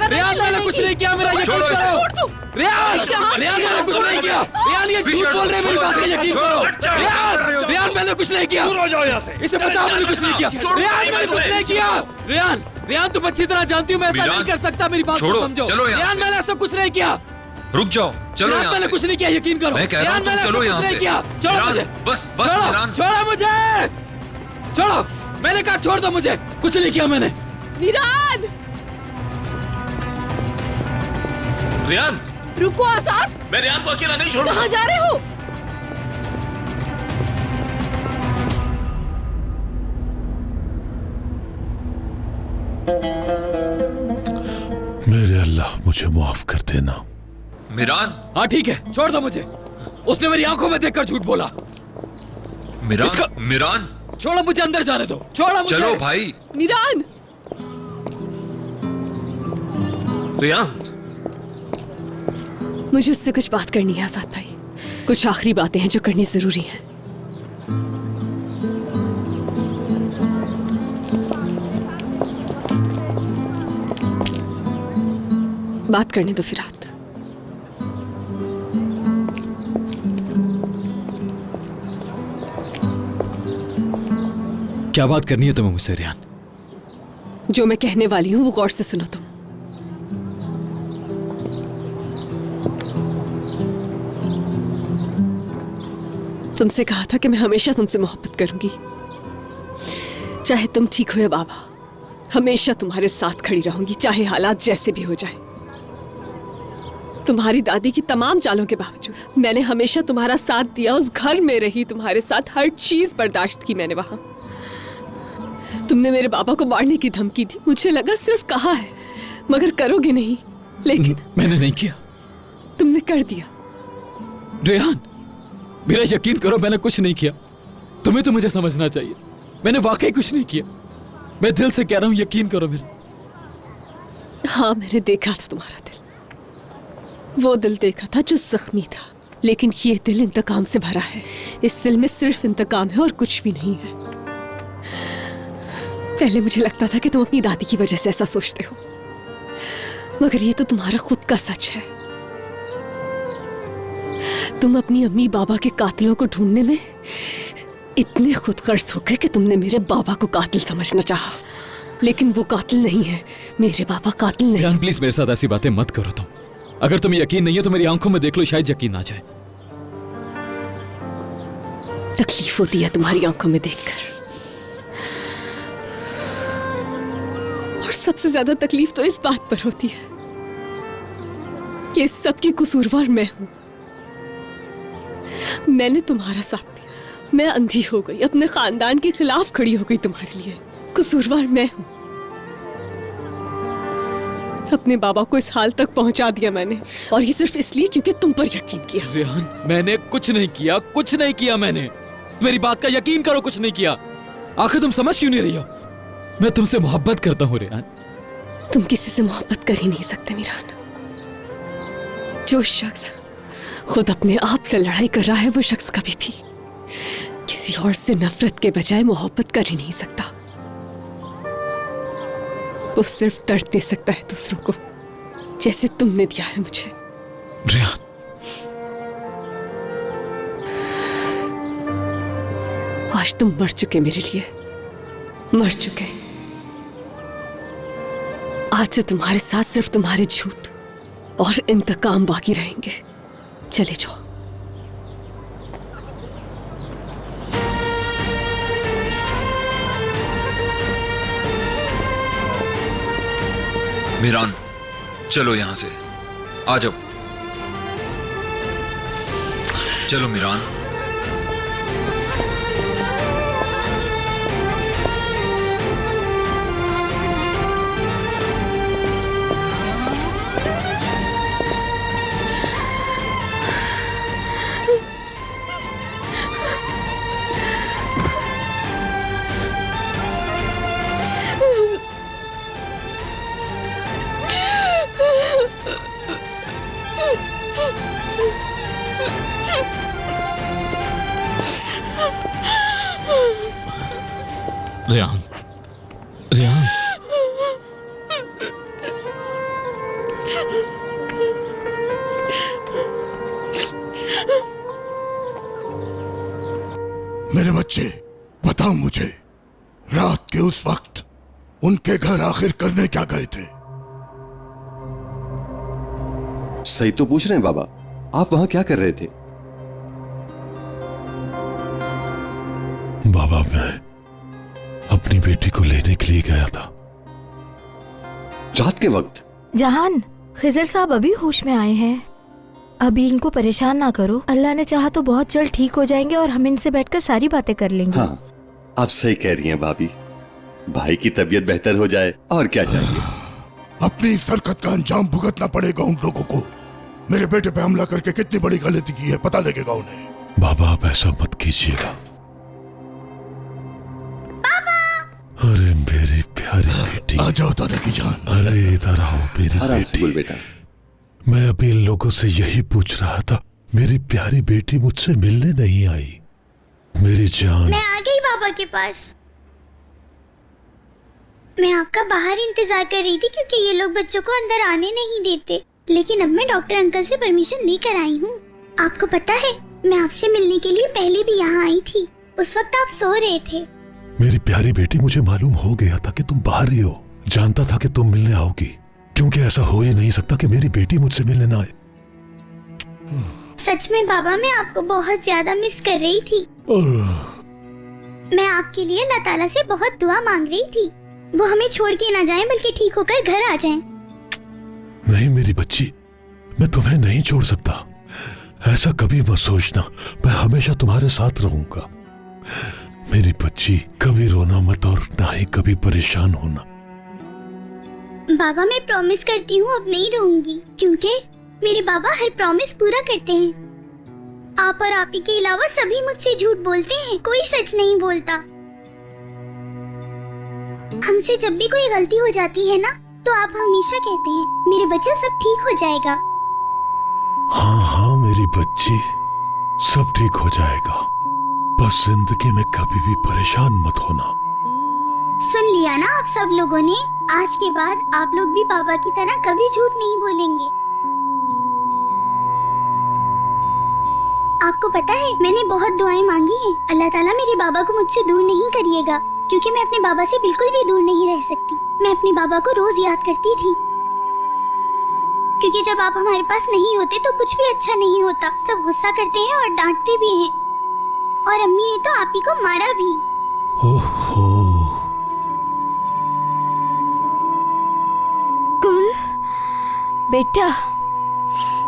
रेहान मैंने कुछ नहीं किया, मेरा यकीन करो। रेहान मैंने कुछ नहीं किया। रेहान ये झूठ बोल रहे हैं, मेरी बात का यकीन करो। रेहान मैंने कुछ नहीं किया। इसे बताओ मैंने कुछ नहीं किया। रेहान मैंने कुछ नहीं किया। रेहान तुम अच्छी तरह जानती हो मैं ऐसा नहीं कर सकता। मेरी बात को समझो। रेहान मैंने ऐसा कुछ नहीं किया। रुक जाओ, चलो यहाँ से। मैंने कुछ नहीं किया, यकीन करो। मैं कह रहा हूँ तुम चलो यहाँ से। छोड़ो मुझे। बस छोड़ो मुझे। छोड़ो। मैंने कहा छोड़ दो मुझे, कुछ नहीं किया मैंने। मीरान! रियान! रुको आसाद! मैं रियान को अकेला नहीं छोड़ूंगा। कहाँ जा रहे हो? मेरे अल्लाह मुझे माफ कर देना। मिरान! हाँ ठीक है, छोड़ दो मुझे। उसने मेरी आंखों में देखकर झूठ बोला। मिरान, मिरान! छोड़ो मुझे, अंदर जाने दो। छोड़ो मुझे। चलो भाई। मीरान! रियान! मुझे उससे कुछ बात करनी है आजाद भाई। कुछ आखिरी बातें हैं जो करनी जरूरी हैं। बात करने दो फिरात। क्या बात करनी है तुम्हें मुझसे रियान? जो मैं कहने वाली हूं वो गौर से सुनो तुम। तुमसे कहा था कि मैं हमेशा तुमसे मोहब्बत करूंगी, चाहे तुम ठीक हो या बाबा। हमेशा तुम्हारे साथ खड़ी रहूंगी, चाहे हालात जैसे भी हो जाए। तुम्हारी दादी की तमाम चालों के बावजूद मैंने हमेशा तुम्हारा साथ दिया। उस घर में रही, तुम्हारे साथ हर चीज बर्दाश्त की मैंने वहां। तुमने मेरे बाबा को मारने की धमकी दी, मुझे लगा सिर्फ कहा है मगर करोगे नहीं, लेकिन मैंने नहीं किया। तुमने कर दिया। रेहान, मेरा यकीन करो, मैंने कुछ नहीं किया। तुम्हें तो मुझे समझना चाहिए, मैंने वाकई कुछ नहीं किया। मैं दिल से कह रहा हूं, यकीन करो मेरा। हाँ, मैंने देखा था तुम्हारा दिल। वो दिल देखा था जो जख्मी था, लेकिन ये दिल इंतकाम से भरा है। इस दिल में सिर्फ इंतकाम है और कुछ भी नहीं है। पहले मुझे लगता था कि तुम अपनी दादी की वजह से ऐसा सोचते हो, मगर ये तो तुम्हारा खुद का सच है। तुम अपनी अम्मी बाबा के कातिलों को ढूंढने में इतने खुदगर्ज हो गए कि तुमने मेरे बाबा को कातिल समझना चाहा, लेकिन वो कातिल नहीं है। मेरे बाबा कातिल नहीं। रेहान, प्लीज मेरे साथ ऐसी बातें मत करो तुम। अगर तुम्हें यकीन नहीं है तो मेरी आंखों में देख लो, शायद यकीन आ जाए। तकलीफ होती है तुम्हारी आंखों में देखकर, और सबसे ज्यादा तकलीफ तो इस बात पर होती है कि इस सब की कसूरवार मैं हूं। मैंने तुम्हारा साथ दिया, मैं अंधी हो गई, अपने खानदान के खिलाफ खड़ी हो गई तुम्हारे लिए। कसूरवार मैं हूं। अपने बाबा को इस हाल तक पहुंचा दिया मैंने, और ये सिर्फ इसलिए क्योंकि तुम पर यकीन किया। रेहान, मैंने कुछ नहीं किया, कुछ नहीं किया मैंने। मेरी बात का यकीन करो, कुछ नहीं किया। आखिर तुम समझ क्यों नहीं रही हो? मैं तुमसे मोहब्बत करता हूँ रेहान। तुम किसी से मोहब्बत कर ही नहीं सकते मीरान। जो शख्स खुद अपने आप से लड़ाई कर रहा है, वो शख्स कभी भी किसी और से नफरत के बजाय मोहब्बत कर ही नहीं सकता। वो सिर्फ दर्द दे सकता है दूसरों को, जैसे तुमने दिया है मुझे। रेहान, आज तुम मर चुके मेरे लिए, मर चुके। आज से तुम्हारे साथ सिर्फ तुम्हारे झूठ और इंतकाम बाकी रहेंगे। चले जाओ। मिरान, चलो यहां से, आ जाओ। चलो मिरान। रेहान, रेहान, मेरे बच्चे, बताओ मुझे, रात के उस वक्त उनके घर आखिर करने क्या गए थे? सही तो पूछ रहे हैं बाबा, आप वहां क्या कर रहे थे? बाबा, मैं अपनी अपनी बेटी को लेने के लिए गया था। रात के वक्त? जहान, खिजर साहब अभी होश में आए हैं। अभी इनको परेशान ना करो। अल्लाह ने चाहा तो बहुत जल्द ठीक हो जाएंगे और हम इनसे बैठकर सारी बातें कर लेंगे। हाँ, आप सही कह रही हैं भाभी। भाई की तबीयत बेहतर हो जाए और क्या चाहिए। अपनी इस हरकत का अंजाम भुगतना पड़ेगा उन लोगों को। मेरे बेटे पे हमला करके कितनी बड़ी गलती की है पता लगेगा उन्हें। बाबा आप ऐसा मत कीजिएगा। अरे मेरी प्यारी बेटी, आ जाओ दादा की जान। अरे इधर आओ मेरी आराम से बोल बेटी। बेटा। मैं अभी इन लोगों से यही पूछ रहा था, मेरी प्यारी बेटी मुझसे मिलने नहीं आई। मेरी जान। मैं आ गई बाबा के पास। मैं आपका बाहर इंतजार कर रही थी क्योंकि ये लोग बच्चों को अंदर आने नहीं देते, लेकिन अब मैं डॉक्टर अंकल से परमिशन लेकर आई हूँ। आपको पता है मैं आपसे मिलने के लिए पहले भी यहाँ आई थी। उस वक्त आप सो रहे थे। मेरी प्यारी बेटी, मुझे मालूम हो गया था कि तुम बाहर ही हो। जानता था कि तुम मिलने आओगी, क्योंकि ऐसा हो ही नहीं सकता कि मेरी बेटी मुझसे मिलने ना आए। सच में बाबा, मैं आपको बहुत ज्यादा मिस कर रही थी। मैं आपके लिए अल्लाह ताला से बहुत दुआ मांग रही थी, वो हमें छोड़ के ना जाएं बल्कि ठीक होकर घर आ जाएं। नहीं मेरी बच्ची, मैं तुम्हें नहीं छोड़ सकता। ऐसा कभी मत सोचना, मैं हमेशा तुम्हारे साथ रहूंगा। मेरी बच्ची, कभी रोना मत और ना ही कभी परेशान होना। बाबा मैं प्रॉमिस करती हूँ अब नहीं रहूंगी, क्योंकि मेरे बाबा हर प्रॉमिस पूरा करते हैं। आप और आप ही के अलावा सभी मुझसे झूठ बोलते हैं, कोई सच नहीं बोलता। हमसे जब भी कोई गलती हो जाती है ना, तो आप हमेशा कहते हैं मेरे बच्चा सब ठीक हो जाएगा। हाँ हाँ मेरी बच्ची, सब ठीक हो जाएगा। बस जिंदगी में कभी भी परेशान मत होना। सुन लिया ना आप सब लोगों ने, आज के बाद आप लोग भी बाबा की तरह कभी झूठ नहीं बोलेंगे। आपको पता है मैंने बहुत दुआएं मांगी हैं। अल्लाह ताला मेरे बाबा को मुझसे दूर नहीं करिएगा, क्योंकि मैं अपने बाबा से बिल्कुल भी दूर नहीं रह सकती। मैं अपने बाबा को रोज याद करती थी, क्योंकि जब आप हमारे पास नहीं होते तो कुछ भी अच्छा नहीं होता। सब गुस्सा करते हैं और डांटते भी हैं, और अम्मी ने तो आप ही को मारा भी। ओहो। कुल बेटा,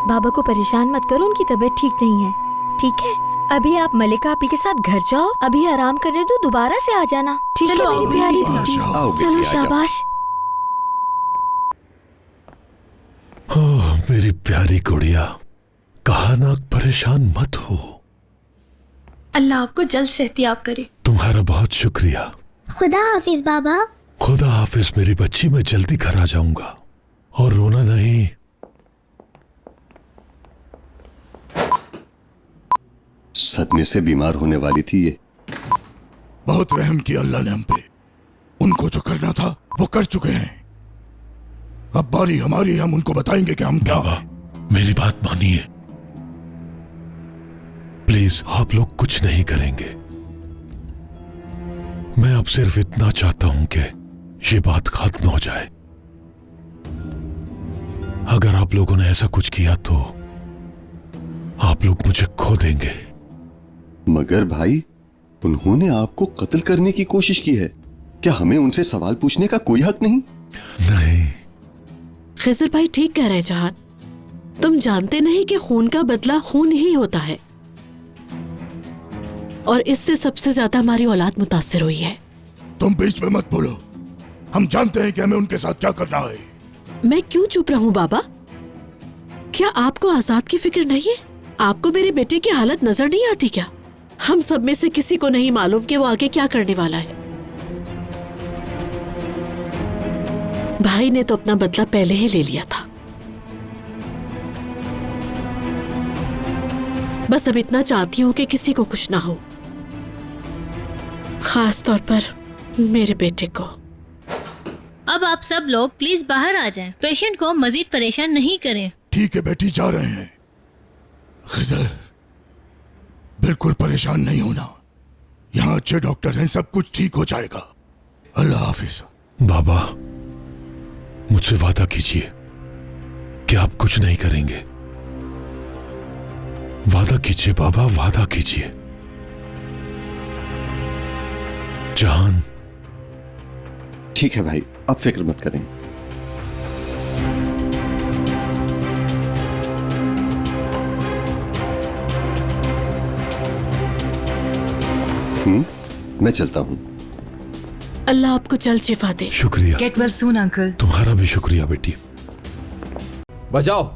बाबा को परेशान मत करो, उनकी तबीयत ठीक नहीं है। ठीक है, अभी आप मलिका आपी के साथ घर जाओ, अभी आराम करने दो, दोबारा से आ जाना। ठीक है मेरी प्यारी बेटी, चलो शाबाश। ओह मेरी प्यारी गुड़िया, कहा ना परेशान मत हो। अल्लाह आपको जल्द सेहतियाब करे। तुम्हारा बहुत शुक्रिया। खुदा हाफिज बाबा। खुदा हाफिज मेरी बच्ची, मैं जल्दी घर आ जाऊंगा। और रोना नहीं। सदमे से बीमार होने वाली थी ये। बहुत रहम किया अल्लाह ने हम पे। उनको जो करना था वो कर चुके हैं। अब बारी हमारी, हम उनको बताएंगे कि हम क्या हैं। मेरी बात मानिए प्लीज, आप लोग कुछ नहीं करेंगे। मैं अब सिर्फ इतना चाहता हूं कि ये बात खत्म हो जाए। अगर आप लोगों ने ऐसा कुछ किया तो आप लोग मुझे खो देंगे। मगर भाई, उन्होंने आपको कत्ल करने की कोशिश की है, क्या हमें उनसे सवाल पूछने का कोई हक नहीं? नहीं। खिजर भाई ठीक कह रहे जहान, तुम जानते नहीं कि खून का बदला खून ही होता है, और इससे सबसे ज्यादा हमारी औलाद मुतासिर हुई है। तुम बीच में मत बोलो, हम जानते हैं कि हमें उनके साथ क्या करना है। मैं क्यों चुप रहूं बाबा? क्या आपको आजाद की फिक्र नहीं है? आपको मेरे बेटे की हालत नजर नहीं आती क्या? हम सब में से किसी को नहीं मालूम कि वो आगे क्या करने वाला है। भाई ने तो अपना बदला पहले ही ले लिया था। बस अब इतना चाहती हूँ कि किसी को कुछ ना हो, खास तौर पर मेरे बेटे को। अब आप सब लोग प्लीज बाहर आ जाएं। पेशेंट को मजीद परेशान नहीं करें। ठीक है बेटी, जा रहे हैं। खिजर, बिल्कुल परेशान नहीं होना, यहाँ अच्छे डॉक्टर हैं, सब कुछ ठीक हो जाएगा। अल्लाह हाफिज। बाबा, मुझसे वादा कीजिए कि आप कुछ नहीं करेंगे। वादा कीजिए बाबा, वादा कीजिए। जहान, ठीक है भाई, आप फिक्र मत करें। मैं चलता हूँ। अल्लाह आपको जल्द शिफा दे। शुक्रिया। Get well soon uncle. तुम्हारा भी शुक्रिया बेटी। बजाओ।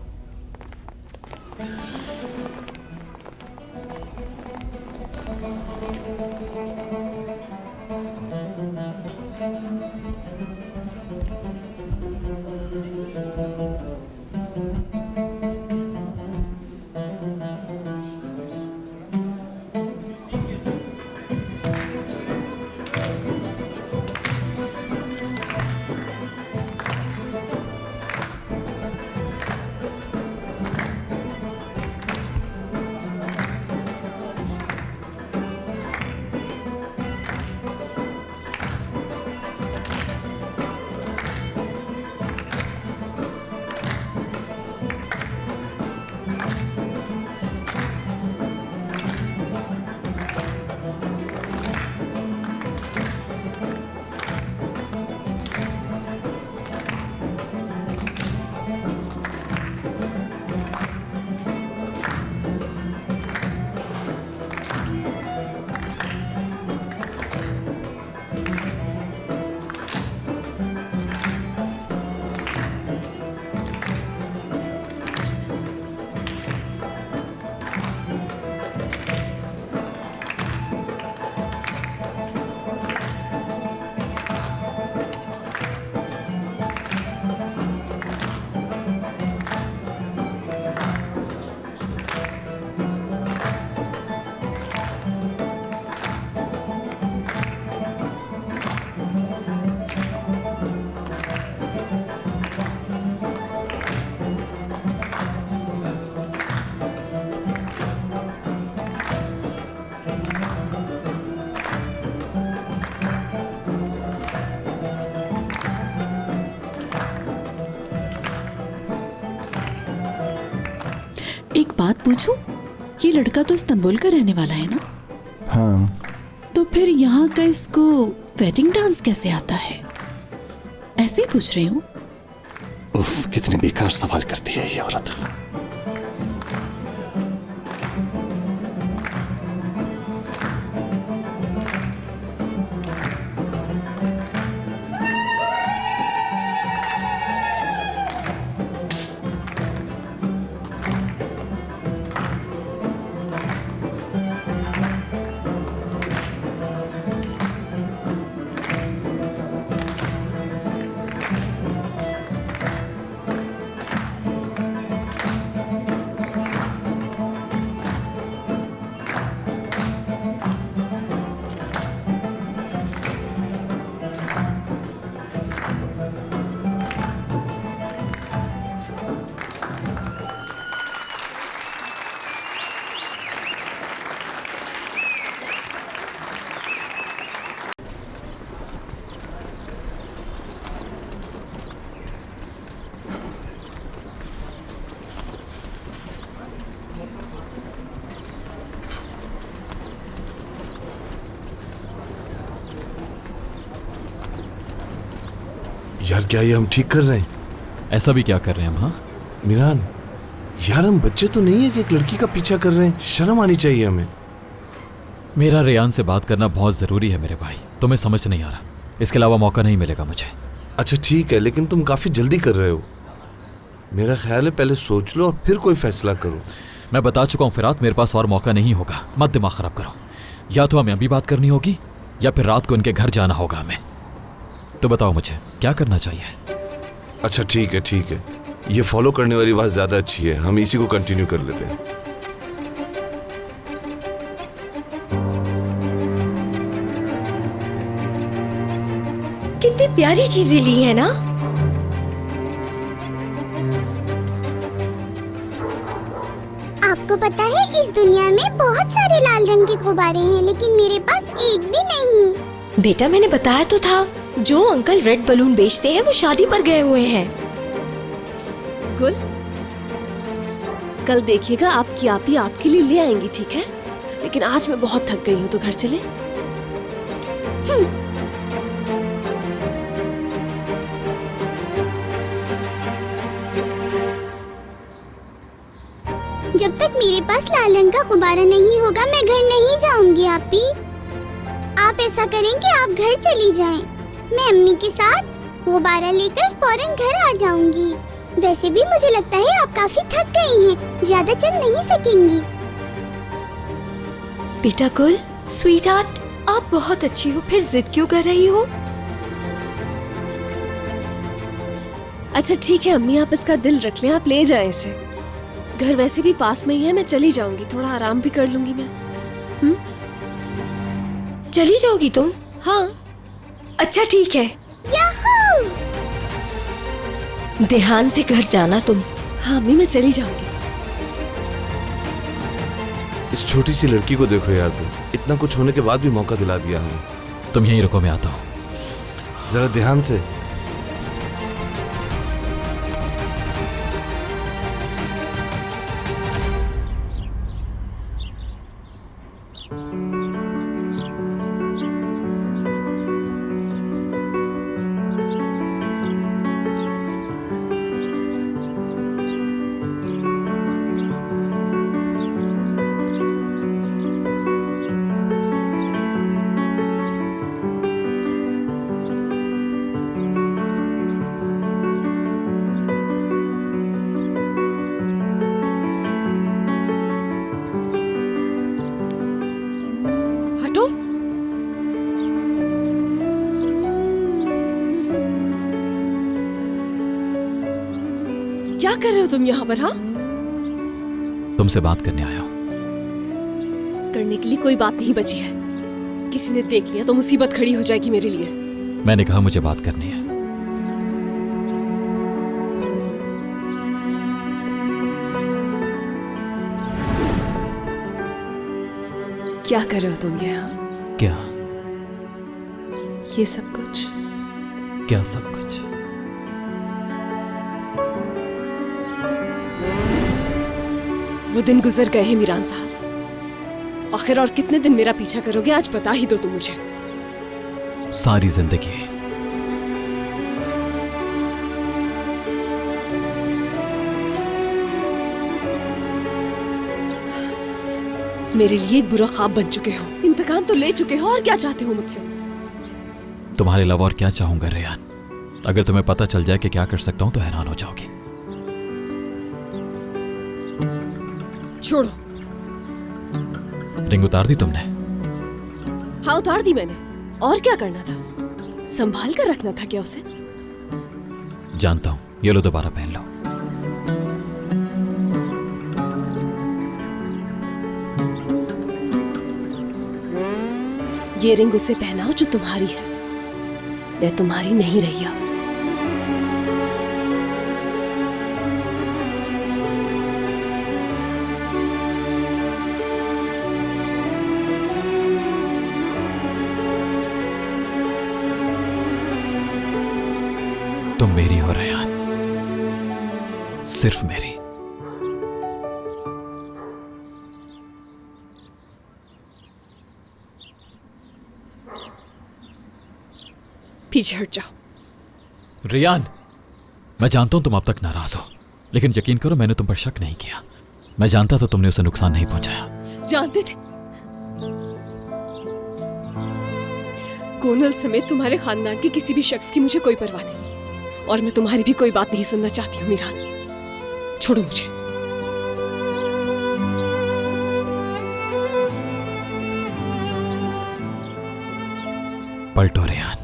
एक बात पूछूं? ये लड़का तो इस्तांबुल का रहने वाला है ना? हाँ। तो फिर यहाँ का इसको वेडिंग डांस कैसे आता है? ऐसे ही पूछ रही हूँ। उफ, कितने बेकार सवाल करती है ये औरत। यार क्या ये हम ठीक कर रहे हैं? ऐसा भी क्या कर रहे हैं हम? हाँ मिरान, यार हम बच्चे तो नहीं है कि एक लड़की का पीछा कर रहे हैं। शर्म आनी चाहिए हमें। मेरा रेयान से बात करना बहुत जरूरी है मेरे भाई, तुम्हें समझ नहीं आ रहा। इसके अलावा मौका नहीं मिलेगा मुझे। अच्छा ठीक है, लेकिन तुम काफी जल्दी कर रहे हो। मेरा ख्याल है पहले सोच लो और फिर कोई फैसला करो। मैं बता चुका हूँ फिरात, मेरे पास और मौका नहीं होगा। मत दिमाग खराब करो। या तो हमें अभी बात करनी होगी या फिर रात को इनके घर जाना होगा हमें। तो बताओ मुझे क्या करना चाहिए? अच्छा ठीक है ठीक है, ये फॉलो करने वाली बात ज्यादा अच्छी है। हम इसी को कंटिन्यू कर लेते हैं। कितनी प्यारी चीजें ली है ना। आपको पता है इस दुनिया में बहुत सारे लाल रंग के गुब्बारे हैं, लेकिन मेरे पास एक भी नहीं। बेटा मैंने बताया तो था, जो अंकल रेड बलून बेचते हैं वो शादी पर गए हुए हैं। गुल, कल देखिएगा आपकी आपी आपके लिए ले आएंगी, ठीक है? लेकिन आज मैं बहुत थक गई हूँ, तो घर चले। जब तक मेरे पास लाल रंग का गुब्बारा नहीं होगा मैं घर नहीं जाऊंगी आपी। आप ऐसा करें कि आप घर चली जाएं। मैं अम्मी के साथ गुब्बारा लेकर फौरन घर आ जाऊंगी। वैसे भी मुझे लगता है आप काफी थक गई हैं, ज्यादा चल नहीं सकेंगी। बेटा गुल, स्वीट हार्ट, आप बहुत अच्छी हो, फिर जिद क्यों कर रही हो? अच्छा ठीक है अम्मी, आप इसका दिल रख लें, आप ले जाएं इसे। घर वैसे भी पास में ही है, मैं चली जाऊंगी, थोड़ा आराम भी कर लूंगी मैं। चली जाओगी तुम? हाँ। अच्छा ठीक है, याहू! ध्यान से घर जाना तुम। हाँ अम्मी, मैं चली जाऊंगी। इस छोटी सी लड़की को देखो यार, तुम इतना कुछ होने के बाद भी मौका दिला दिया हमें। तुम यहीं रुको, मैं आता हूँ। जरा ध्यान से। हटो। क्या कर रहे हो तुम यहाँ पर? हाँ, तुमसे बात करने आया हूँ। करने के लिए कोई बात नहीं बची है। किसी ने देख लिया तो मुसीबत खड़ी हो जाएगी मेरे लिए। मैंने कहा मुझे बात करनी है। क्या कर रहे हो तुम यहाँ? क्या? ये सब कुछ? क्या सब कुछ? वो दिन गुजर गए हैं मीरान साहब। आखिर और कितने दिन मेरा पीछा करोगे? आज बता ही दो तुम मुझे। सारी जिंदगी। मेरे लिए एक बुरा ख्वाब बन चुके हो। इंतकाम तो ले चुके हो, और क्या चाहते हो मुझसे? तुम्हारे अलावा और क्या चाहूंगा रेहान? अगर तुम्हें पता चल जाए कि क्या कर सकता हूं तो हैरान हो जाओगी। छोड़ो। रिंग उतार दी तुमने? हाँ उतार दी मैंने। और क्या करना था? संभाल कर रखना था क्या उसे? जानता हूं। ये लो, दोबारा पहन लो। ये रिंग उसे पहनाओ जो तुम्हारी है। मैं तुम्हारी नहीं रही अब। तुम मेरी हो रेहान, सिर्फ मेरी। पीछे हट जाओ। रियान, मैं जानता हूं तुम अब तक नाराज हो, लेकिन यकीन करो मैंने तुम पर शक नहीं किया। मैं जानता था तुमने उसे नुकसान नहीं पहुंचाया। जानते थे? कोनल समेत तुम्हारे खानदान के किसी भी शख्स की मुझे कोई परवाह नहीं, और मैं तुम्हारी भी कोई बात नहीं सुनना चाहती हूँ मीरान। छोड़ो मुझे। पलटो रेहान।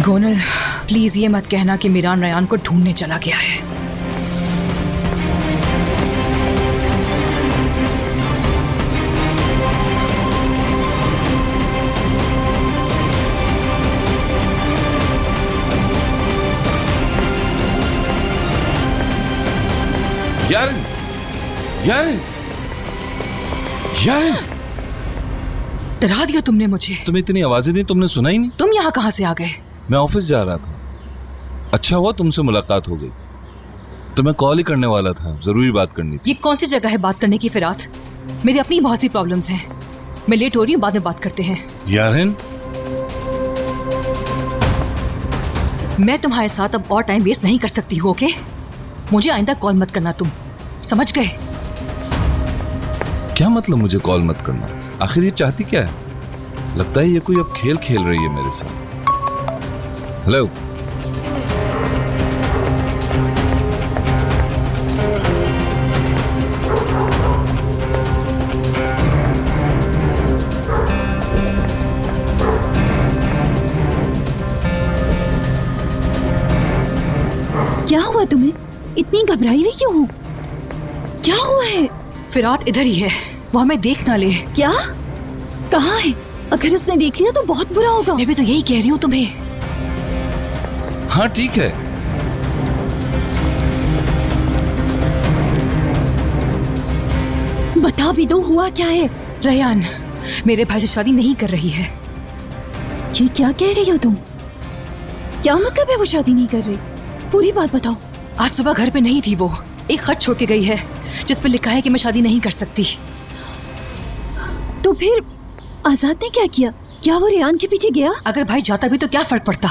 गोनल, प्लीज ये मत कहना कि मीरान रेहान को ढूंढने चला गया है। यार, यार, यार, डरा दिया तुमने मुझे। तुम्हें इतनी आवाजें दी, तुमने सुना ही नहीं। तुम यहाँ कहाँ से आ गए? मैं ऑफिस जा रहा था। अच्छा हुआ तुमसे मुलाकात हो गई। तो मैं कॉल ही करने वाला था, जरूरी बात करनी थी। ये कौन सी जगह है बात करने की फिरात? मेरी अपनी बहुत सी प्रॉब्लम्स हैं। मैं लेट हो रही हूँ, बाद में बात करते हैं। यार हिंद, मैं तुम्हारे साथ अब और टाइम वेस्ट नहीं कर सकती हूँ, ओके? मुझे आइंदा कॉल मत करना, तुम समझ गए? क्या मतलब मुझे कॉल मत करना? आखिर ये चाहती क्या है? लगता है ये कोई अब खेल खेल रही है मेरे साथ। हेलो, क्या हुआ तुम्हें? इतनी घबराई हुई क्यों हो? क्या हुआ है? फिरात इधर ही है, वो हमें देख ना ले। क्या? कहाँ है? अगर उसने देख लिया तो बहुत बुरा होगा। मैं भी तो यही कह रही हूँ तुम्हें। हाँ ठीक है। बता भी दो, हुआ क्या है? रेहान मेरे भाई से शादी नहीं कर रही है। ये क्या कह रही हो तुम? क्या मतलब है वो शादी नहीं कर रही? पूरी बात बताओ। आज सुबह घर पे नहीं थी वो, एक खत छोड़ के गई है जिस पे लिखा है कि मैं शादी नहीं कर सकती। तो फिर आजाद ने क्या किया? क्या वो रेहान के पीछे गया? अगर भाई जाता भी तो क्या फर्क पड़ता?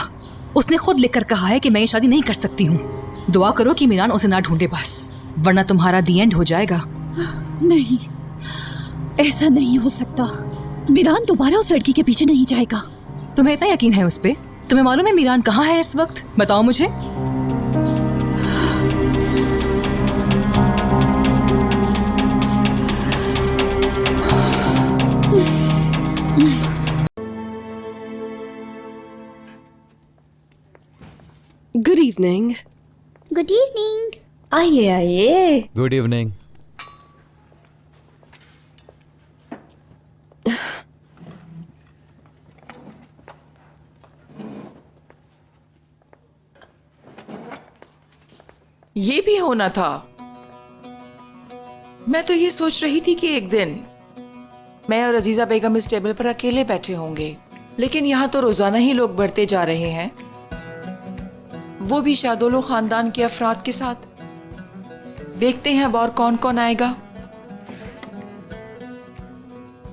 उसने खुद लिखकर कहा है कि मैं ये शादी नहीं कर सकती हूँ। दुआ करो कि मीरान उसे ना ढूंढे बस, वरना तुम्हारा दी एंड हो जाएगा। नहीं, ऐसा नहीं हो सकता। मीरान दोबारा उस लड़की के पीछे नहीं जाएगा। तुम्हें इतना यकीन है उस पे? तुम्हें मालूम है मीरान कहाँ है इस वक्त? बताओ मुझे। Good evening. Good evening. आइए आइए। Good evening. ये भी होना था। मैं तो ये सोच रही थी कि एक दिन मैं और अजीजा बेगम इस टेबल पर अकेले बैठे होंगे, लेकिन यहाँ तो रोजाना ही लोग बढ़ते जा रहे हैं, वो भी शादोलो खानदान के अफराद के साथ। देखते हैं अब और कौन कौन आएगा।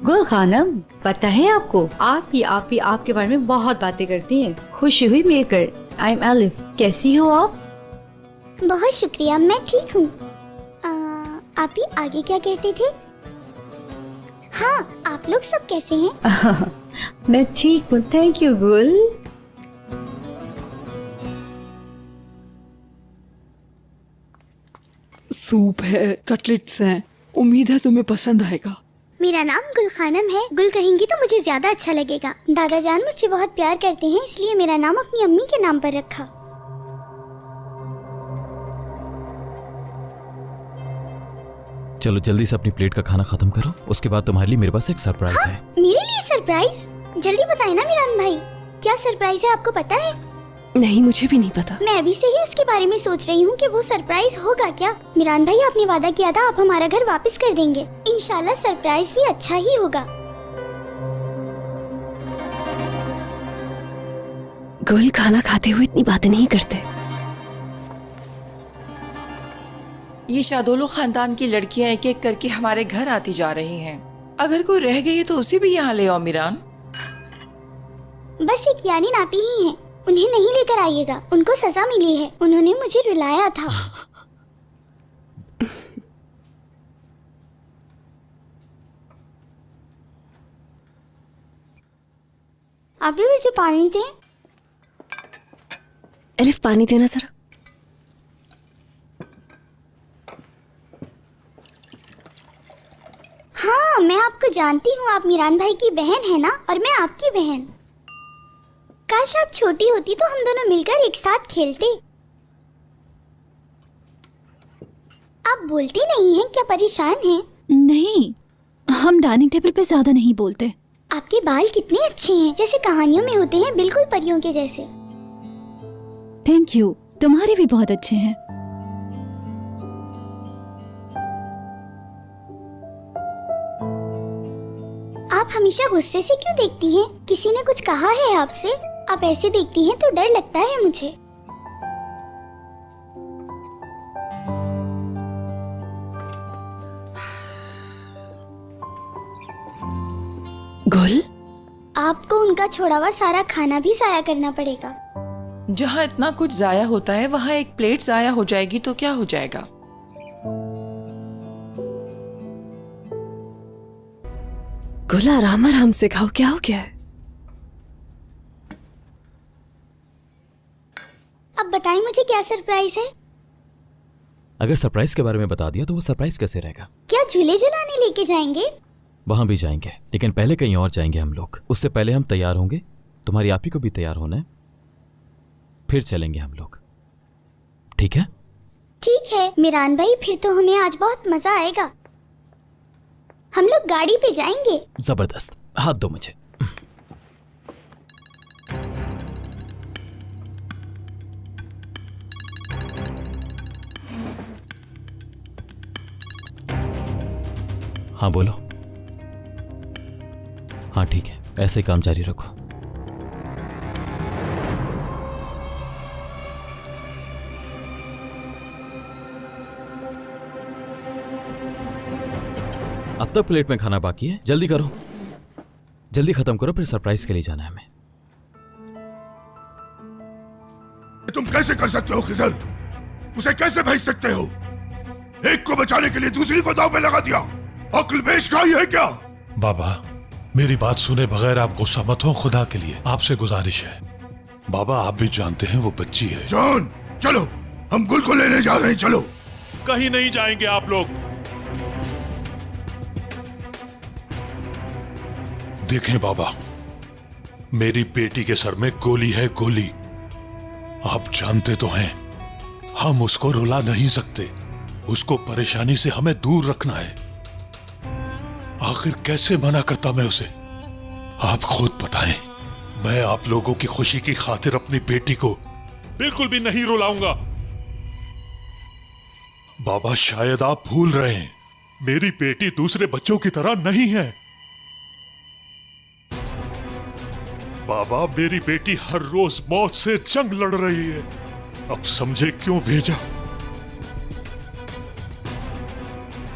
गुल खानम, पता है आपको, आप ही आपके बारे में बहुत बातें करती हैं। खुशी हुई मिलकर। I am elif. कैसी हो आप? बहुत शुक्रिया, मैं ठीक हूँ। आप ही आगे क्या कहते थे? हाँ, आप लोग सब कैसे हैं? मैं ठीक हूँ, थैंक यू गुल। सूप है, कटलेट्स हैं, उम्मीद है तुम्हें पसंद आएगा। मेरा नाम गुल खानम है। गुल कहेंगी तो मुझे ज्यादा अच्छा लगेगा। दादा जान मुझसे बहुत प्यार करते हैं, इसलिए मेरा नाम अपनी अम्मी के नाम पर रखा। चलो जल्दी से अपनी प्लेट का खाना खत्म करो, उसके बाद तुम्हारे लिए मेरे पास एक सरप्राइज है। मेरे लिए सरप्राइज? जल्दी बताए ना मीरान भाई, क्या सरप्राइज है? आपको पता है? नहीं, मुझे भी नहीं पता। मैं अभी से ही उसके बारे में सोच रही हूँ कि वो सरप्राइज होगा क्या। मीरान भाई, आपने वादा किया था आप हमारा घर वापस कर देंगे। इंशाल्लाह सरप्राइज भी अच्छा ही होगा। गुल खाना खाते हुए इतनी बातें नहीं करते। ये शादोलो खानदान की लड़कियां एक एक करके हमारे घर आती जा रही हैं। अगर कोई रह गई है तो उसे भी यहाँ ले आओ मीरान। बस एक यानी नापी ही है, उन्हें नहीं लेकर आइएगा। उनको सजा मिली है, उन्होंने मुझे रुलाया था। आप भी मुझे पानी दें। एलिफ, पानी देना जरा। हाँ, मैं आपको जानती हूँ। आप मीरान भाई की बहन है ना, और मैं आपकी बहन। काश आप छोटी होती तो हम दोनों मिलकर एक साथ खेलते। आप बोलती नहीं हैं, क्या परेशान हैं? नहीं, हम डाइनिंग टेबल पे ज्यादा नहीं बोलते। आपके बाल कितने अच्छे हैं, जैसे कहानियों में होते हैं, बिल्कुल परियों के जैसे। थैंक यू, तुम्हारे भी बहुत अच्छे हैं। आप हमेशा गुस्से से क्यों देखती हैं? किसी ने कुछ कहा है आपसे? आप ऐसे देखती हैं तो डर लगता है मुझे। उनका छोड़ा हुआ सारा खाना भी जाया करना पड़ेगा। जहाँ इतना कुछ जाया होता है वहाँ एक प्लेट जाया हो जाएगी तो क्या हो जाएगा? गुल आराम आराम से खाओ, क्या हो गया है? अब बताएं मुझे क्या सरप्राइज है? अगर सरप्राइज के बारे में बता दिया तो वो सरप्राइज कैसे रहेगा? क्या झूले झुलाने लेके जाएंगे? वहां भी जाएंगे, लेकिन पहले कहीं और जाएंगे हम लोग। उससे पहले हम तैयार होंगे, तुम्हारी आपी को भी तैयार होना है, फिर चलेंगे हम लोग। ठीक है? ठीक है मिरान भाई, फिर तो हमें आज बहुत मजा आएगा। हम लोग गाड़ी पे जाएंगे। जबरदस्त, हाथ दो मुझे। हाँ बोलो। हाँ ठीक है, ऐसे काम जारी रखो। अब तक प्लेट में खाना बाकी है, जल्दी करो, जल्दी खत्म करो, फिर सरप्राइज के लिए जाना है हमें। तुम कैसे कर सकते हो खिजर? उसे कैसे भेज सकते हो? एक को बचाने के लिए दूसरी को दांव पे लगा दिया। अक्ल बेश खाई है क्या? बाबा मेरी बात सुने बगैर आप गुस्सा मत हो, खुदा के लिए आपसे गुजारिश है। बाबा आप भी जानते हैं वो बच्ची है। जॉन चलो, हम गुल को लेने जा रहे हैं, चलो। कहीं नहीं जाएंगे आप लोग। देखें बाबा, मेरी बेटी के सर में गोली है, गोली। आप जानते तो हैं हम उसको रुला नहीं सकते, उसको परेशानी से हमें दूर रखना है। आखिर कैसे मना करता मैं उसे? आप खुद बताएं। मैं आप लोगों की खुशी की खातिर अपनी बेटी को बिल्कुल भी नहीं रुलाऊंगा। बाबा शायद आप भूल रहे हैं, मेरी बेटी दूसरे बच्चों की तरह नहीं है। बाबा मेरी बेटी हर रोज मौत से जंग लड़ रही है। अब समझे क्यों भेजा?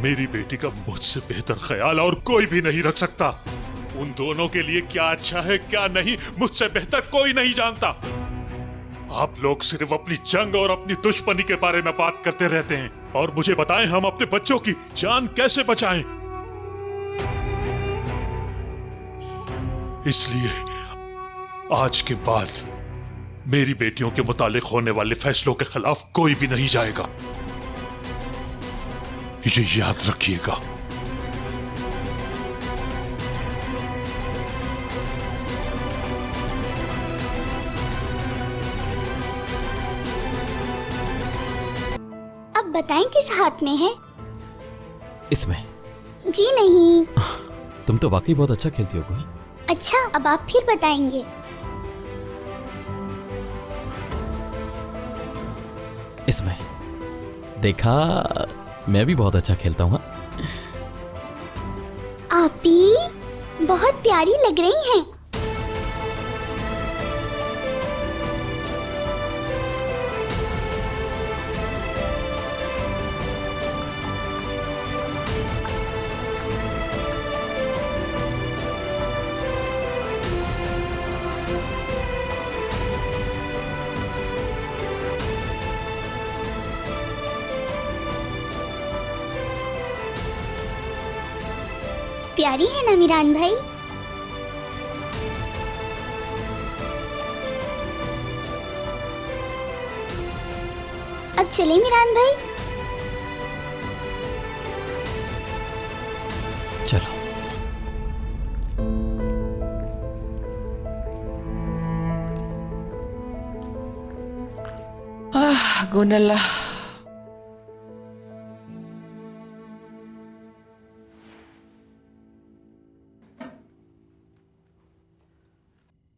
मेरी बेटी का मुझसे बेहतर ख्याल और कोई भी नहीं रख सकता। उन दोनों के लिए क्या अच्छा है क्या नहीं, मुझसे बेहतर कोई नहीं जानता। आप लोग सिर्फ अपनी जंग और अपनी दुश्मनी के बारे में बात करते रहते हैं, और मुझे बताएं हम अपने बच्चों की जान कैसे बचाएं। इसलिए आज के बाद मेरी बेटियों के मुतालिक होने वाले फैसलों के खिलाफ कोई भी नहीं जाएगा, ये याद रखिएगा। अब बताएं किस हाथ में है? इसमें। जी नहीं। तुम तो वाकई बहुत अच्छा खेलती हो गुल। अच्छा अब आप फिर बताएंगे। इसमें। देखा, मैं भी बहुत अच्छा खेलता हूँ। आप ही बहुत प्यारी लग रही हैं। प्यारी है ना मिरान भाई? अब चले मिरान भाई? चलो। गुनल्ला,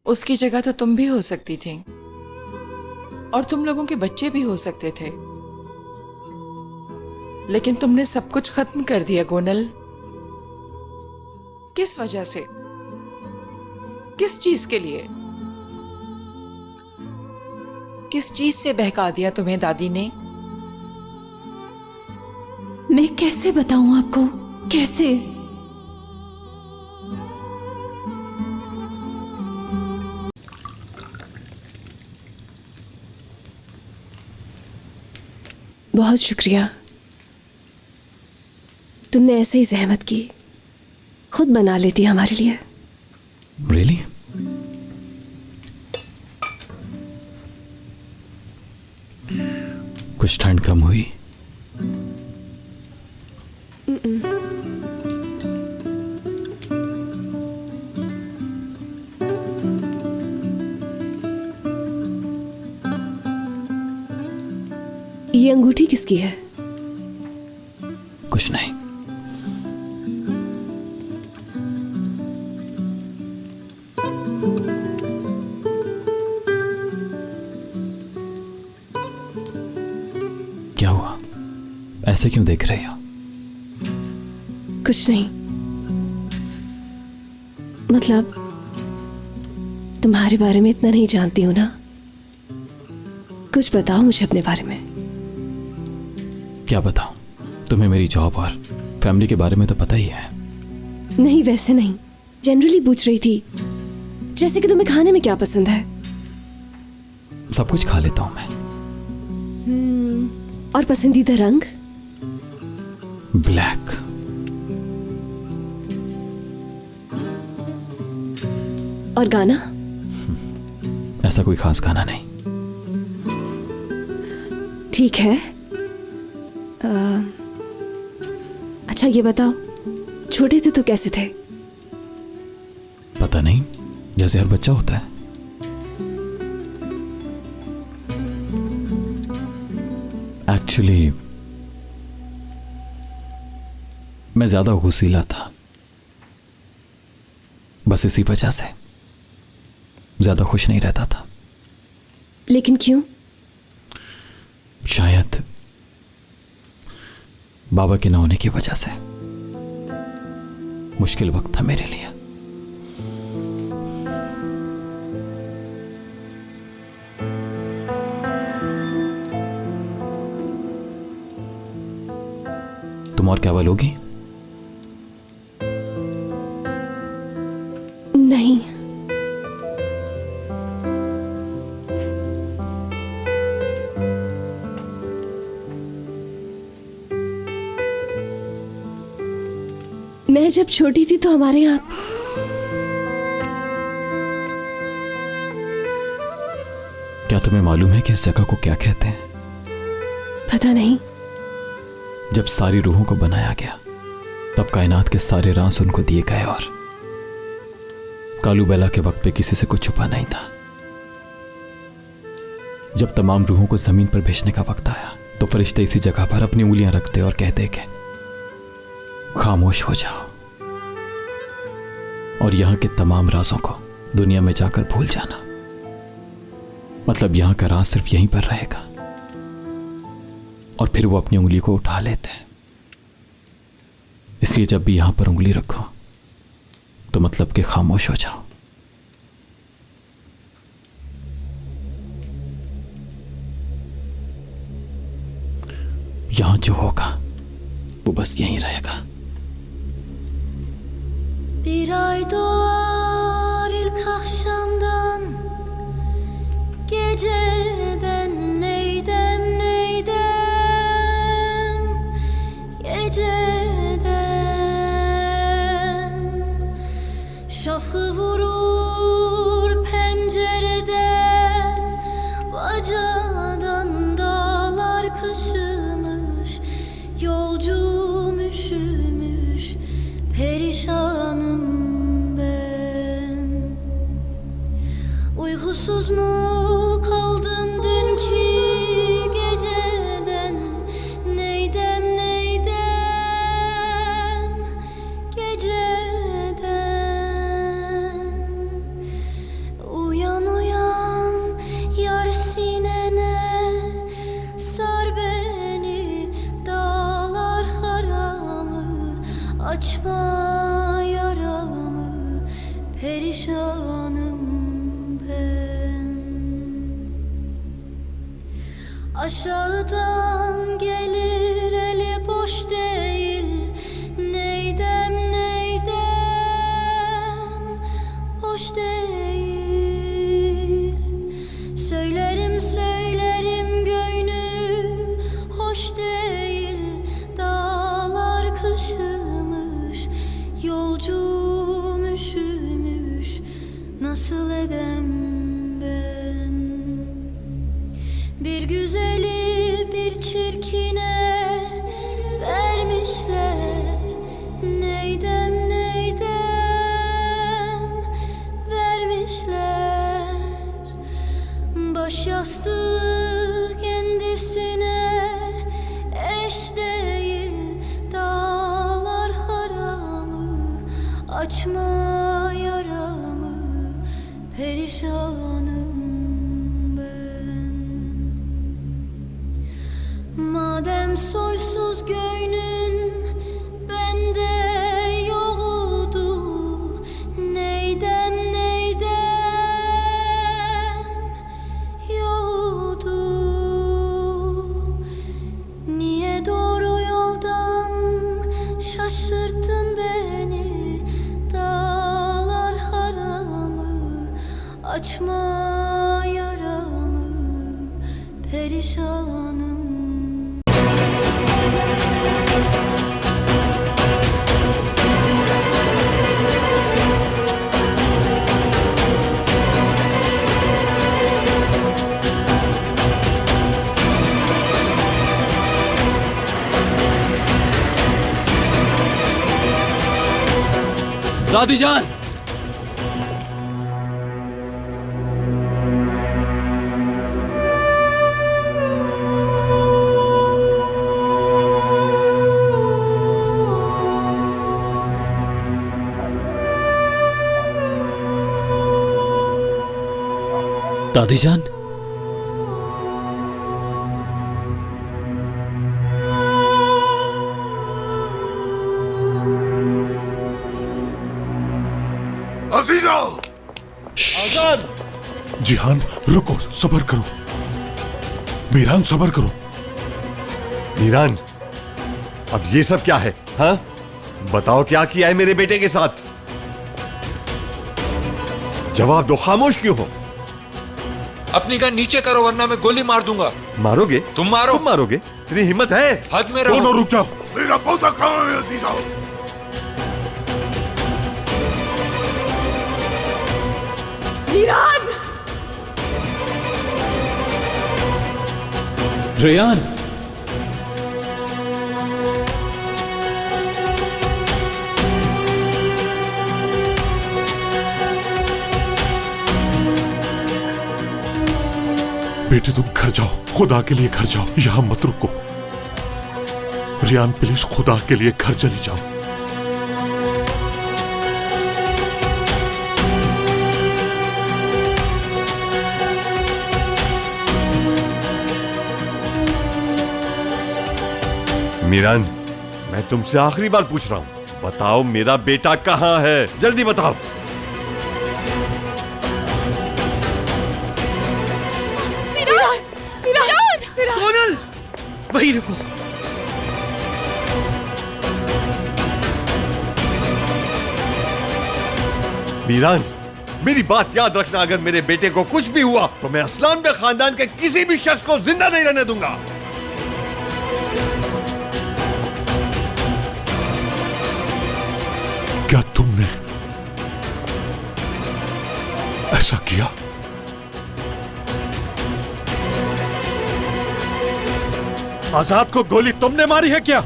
उसकी जगह तो तुम भी हो सकती थी, और तुम लोगों के बच्चे भी हो सकते थे, लेकिन तुमने सब कुछ खत्म कर दिया गोनल। किस वजह से? किस चीज के लिए? किस चीज से बहका दिया तुम्हें दादी ने? मैं कैसे बताऊं आपको? कैसे? बहुत शुक्रिया। तुमने ऐसे ही जहमत की, खुद बना लेती हमारे लिए। रियली? कुछ ठंड कम हुई? ये अंगूठी किसकी है? कुछ नहीं। क्या हुआ? ऐसे क्यों देख रहे हो? कुछ नहीं, मतलब तुम्हारे बारे में इतना नहीं जानती हूं ना। कुछ बताओ मुझे अपने बारे में। क्या बताऊं? तुम्हें मेरी जॉब और फैमिली के बारे में तो पता ही है। नहीं, वैसे नहीं, जनरली पूछ रही थी। जैसे कि तुम्हें खाने में क्या पसंद है? सब कुछ खा लेता हूं मैं। और पसंदीदा रंग? ब्लैक। और गाना? ऐसा कोई खास गाना नहीं। ठीक है। अच्छा ये बताओ, छोटे थे तो कैसे थे? पता नहीं, जैसे हर बच्चा होता है। एक्चुअली मैं ज्यादा गुस्सीला था, बस इसी वजह से ज्यादा खुश नहीं रहता था। लेकिन क्यों? शायद बाबा के न होने की वजह से। मुश्किल वक्त था मेरे लिए। तुम और क्या बोलोगी? नहीं। मैं जब छोटी थी तो हमारे यहाँ क्या तुम्हें मालूम है कि इस जगह को क्या कहते हैं? पता नहीं। जब सारी रूहों को बनाया गया तब कायनात के सारे राज उनको दिए गए और कालू बेला के वक्त पे किसी से कुछ छुपा नहीं था। जब तमाम रूहों को जमीन पर भेजने का वक्त आया तो फरिश्ते इसी जगह पर अपनी उंगलियां रखते और कहते कि खामोश हो जाओ और यहां के तमाम राजों को दुनिया में जाकर भूल जाना। मतलब यहां का राज सिर्फ यहीं पर रहेगा। और फिर वो अपनी उंगली को उठा लेते हैं। इसलिए जब भी यहां पर उंगली रखो तो मतलब कि खामोश हो जाओ। यहां जो होगा वो बस यहीं रहेगा। Bir ay doğar ilk akşamdan, geceden neydem neydem, geceden şafğı vurur pencereden, bacadan dağlar kışımış, yolcum üşümüş, perişanım ben. Uykusuz mu kaldın dünkü geceden, neydem neydem, geceden. Uyan uyan yar sinene, sar beni dağlar haramı, açma yaramı, perişanım ben. Aşağıdan gelir eli boş değil, neydem neydem, boş değil. Söylerim söylerim gönlü hoş neydem ben? Bir güzeli bir çirkine vermişler. Neydem neydem vermişler. Baş yastığı kendisine eş değil. Dağlar haramı, açma yaramı, perişanım ben. Madem soysuz göynün bende yoktu, neydem neydem yoktu. Niye doğru yoldan şaşırttın beni? Dağlar haramı, açma yaramı, perişanım. दादी जान, दादी जान, अजीजा! आजाद! जिहान रुको, सबर करो। मीरान सबर करो। मीरान, अब ये सब क्या है? हाँ, बताओ क्या किया है मेरे बेटे के साथ? जवाब दो, खामोश क्यों हो? अपनी गन नीचे करो वरना मैं गोली मार दूंगा। मारोगे? तुम मारो। तुम मारोगे? तेरी हिम्मत है? हद में रहो। दोनों रुक जाओ। मेरा पोता कहाँ है अजीजा? मीरान! रेयान, बेटे तुम घर जाओ, खुदा के लिए घर जाओ, यहां मत रुको। रियान प्लीज खुदा के लिए घर चली जाओ। मीरान, मैं तुमसे आखिरी बार पूछ रहा हूं, बताओ मेरा बेटा कहाँ है? जल्दी बताओ। सोनल, वहीं रुको। मीरान, मेरी बात याद रखना, अगर मेरे बेटे को कुछ भी हुआ तो मैं असलान बे खानदान के किसी भी शख्स को जिंदा नहीं रहने दूंगा। क्या तुमने ऐसा किया? आजाद को गोली तुमने मारी है क्या?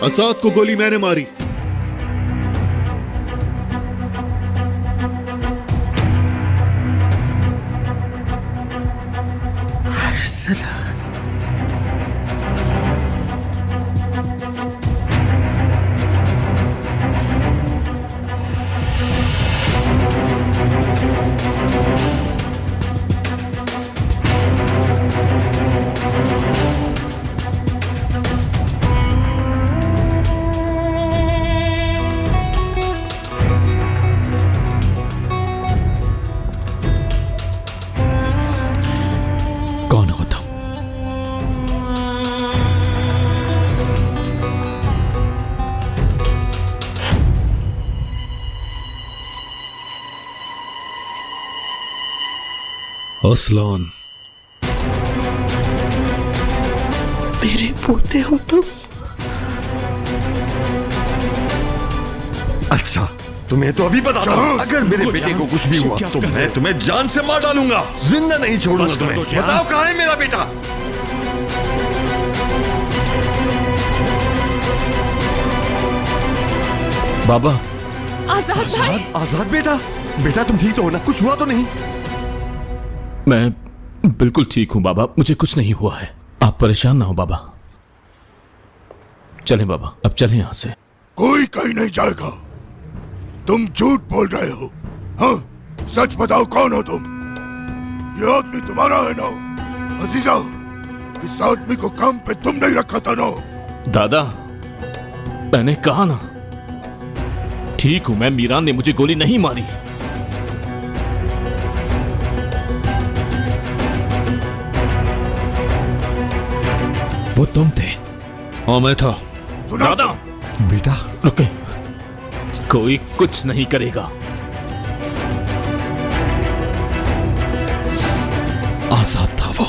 असाद को गोली मैंने मारी। असलान, मेरे पोते हो तुम। अच्छा, तुम्हें तो अभी बता दूं, अगर मेरे बेटे को कुछ भी हुआ तो मैं तुम्हें जान से मार डालूंगा, जिंदा नहीं छोड़ूंगा तुम्हें। बताओ कहाँ है मेरा बेटा? बाबा। आजाद भाई। आजाद बेटा, बेटा तुम ठीक तो हो ना? कुछ हुआ तो नहीं? मैं बिल्कुल ठीक हूं बाबा, मुझे कुछ नहीं हुआ है। आप परेशान ना हो बाबा। चलें बाबा, अब चलें यहाँ से। कोई कहीं नहीं जाएगा। तुम झूठ बोल रहे हो। हाँ, सच बताओ कौन हो तुम? ये आदमी तुम्हारा है ना? अजीजा, इस आदमी को काम पे तुम नहीं रखा था ना? दादा, मैंने कहा ना, ठीक हूं मैं, मीरान ने मुझे गोली नहीं मारी। वो तुम थे। हाँ मैं था। दादा बेटा रुके, कोई कुछ नहीं करेगा। आजाद था वो।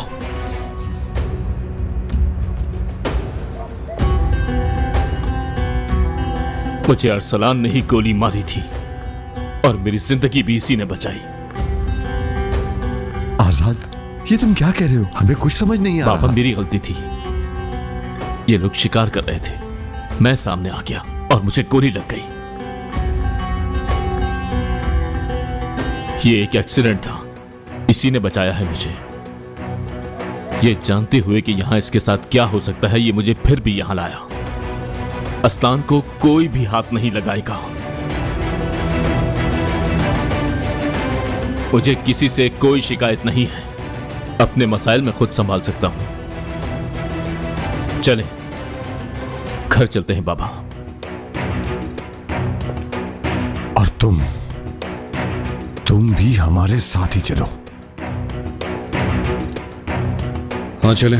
मुझे अरसलान ने ही गोली मारी थी और मेरी जिंदगी भी इसी ने बचाई। आजाद, ये तुम क्या कह रहे हो? हमें कुछ समझ नहीं आ रहा। पापा, मेरी गलती थी। ये लोग शिकार कर रहे थे, मैं सामने आ गया और मुझे गोली लग गई। ये एक एक्सीडेंट था, इसी ने बचाया है मुझे। ये जानते हुए कि यहां इसके साथ क्या हो सकता है, ये मुझे फिर भी यहां लाया। अस्लान को कोई भी हाथ नहीं लगाएगा। मुझे किसी से कोई शिकायत नहीं है, अपने मसाइल में खुद संभाल सकता हूं। चलें, घर चलते हैं बाबा। और तुम भी हमारे साथ ही चलो। हाँ चले।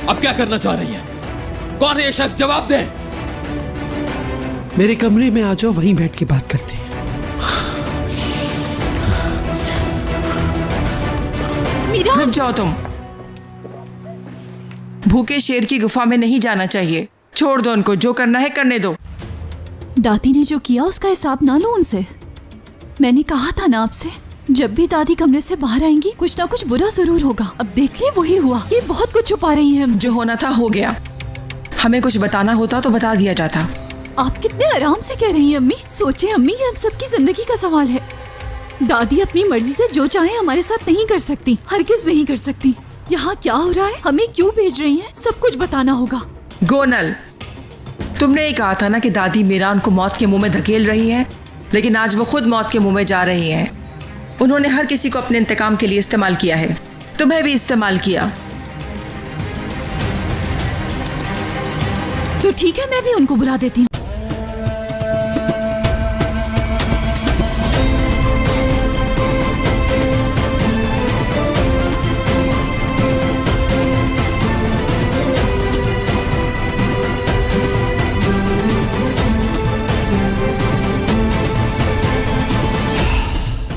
अब क्या करना चाह रही है? कौन है ये शख्स? जवाब दे। मेरे कमरे में आ जाओ, वहीं बैठ के बात करते हैं। रुक जाओ तुम। भूखे शेर की गुफा में नहीं जाना चाहिए। छोड़ दो उनको, जो करना है करने दो। दादी ने जो किया उसका हिसाब ना लो उनसे। मैंने कहा था ना आपसे, जब भी दादी कमरे से बाहर आएंगी कुछ ना कुछ बुरा जरूर होगा। अब देख लिए वही हुआ। ये बहुत कुछ छुपा रही है। जो होना था हो गया। हमें कुछ बताना होता तो बता दिया जाता। आप कितने आराम से कह रही हैं अम्मी। सोचे अम्मी, ये हम सबकी जिंदगी का सवाल है। दादी अपनी मर्जी से जो चाहे हमारे साथ नहीं कर सकती, हरगिज नहीं कर सकती। यहाँ क्या हो रहा है, हमें क्यों भेज रही हैं, सब कुछ बताना होगा। गोनल, तुमने ही कहा था ना कि दादी मीरान को मौत के मुंह में धकेल रही है, लेकिन आज वो खुद मौत के मुंह में जा रही हैं। उन्होंने हर किसी को अपने इंतकाम के लिए इस्तेमाल किया है, तुम्हें भी इस्तेमाल किया। तो ठीक है, मैं भी उनको बुला देती हूँ।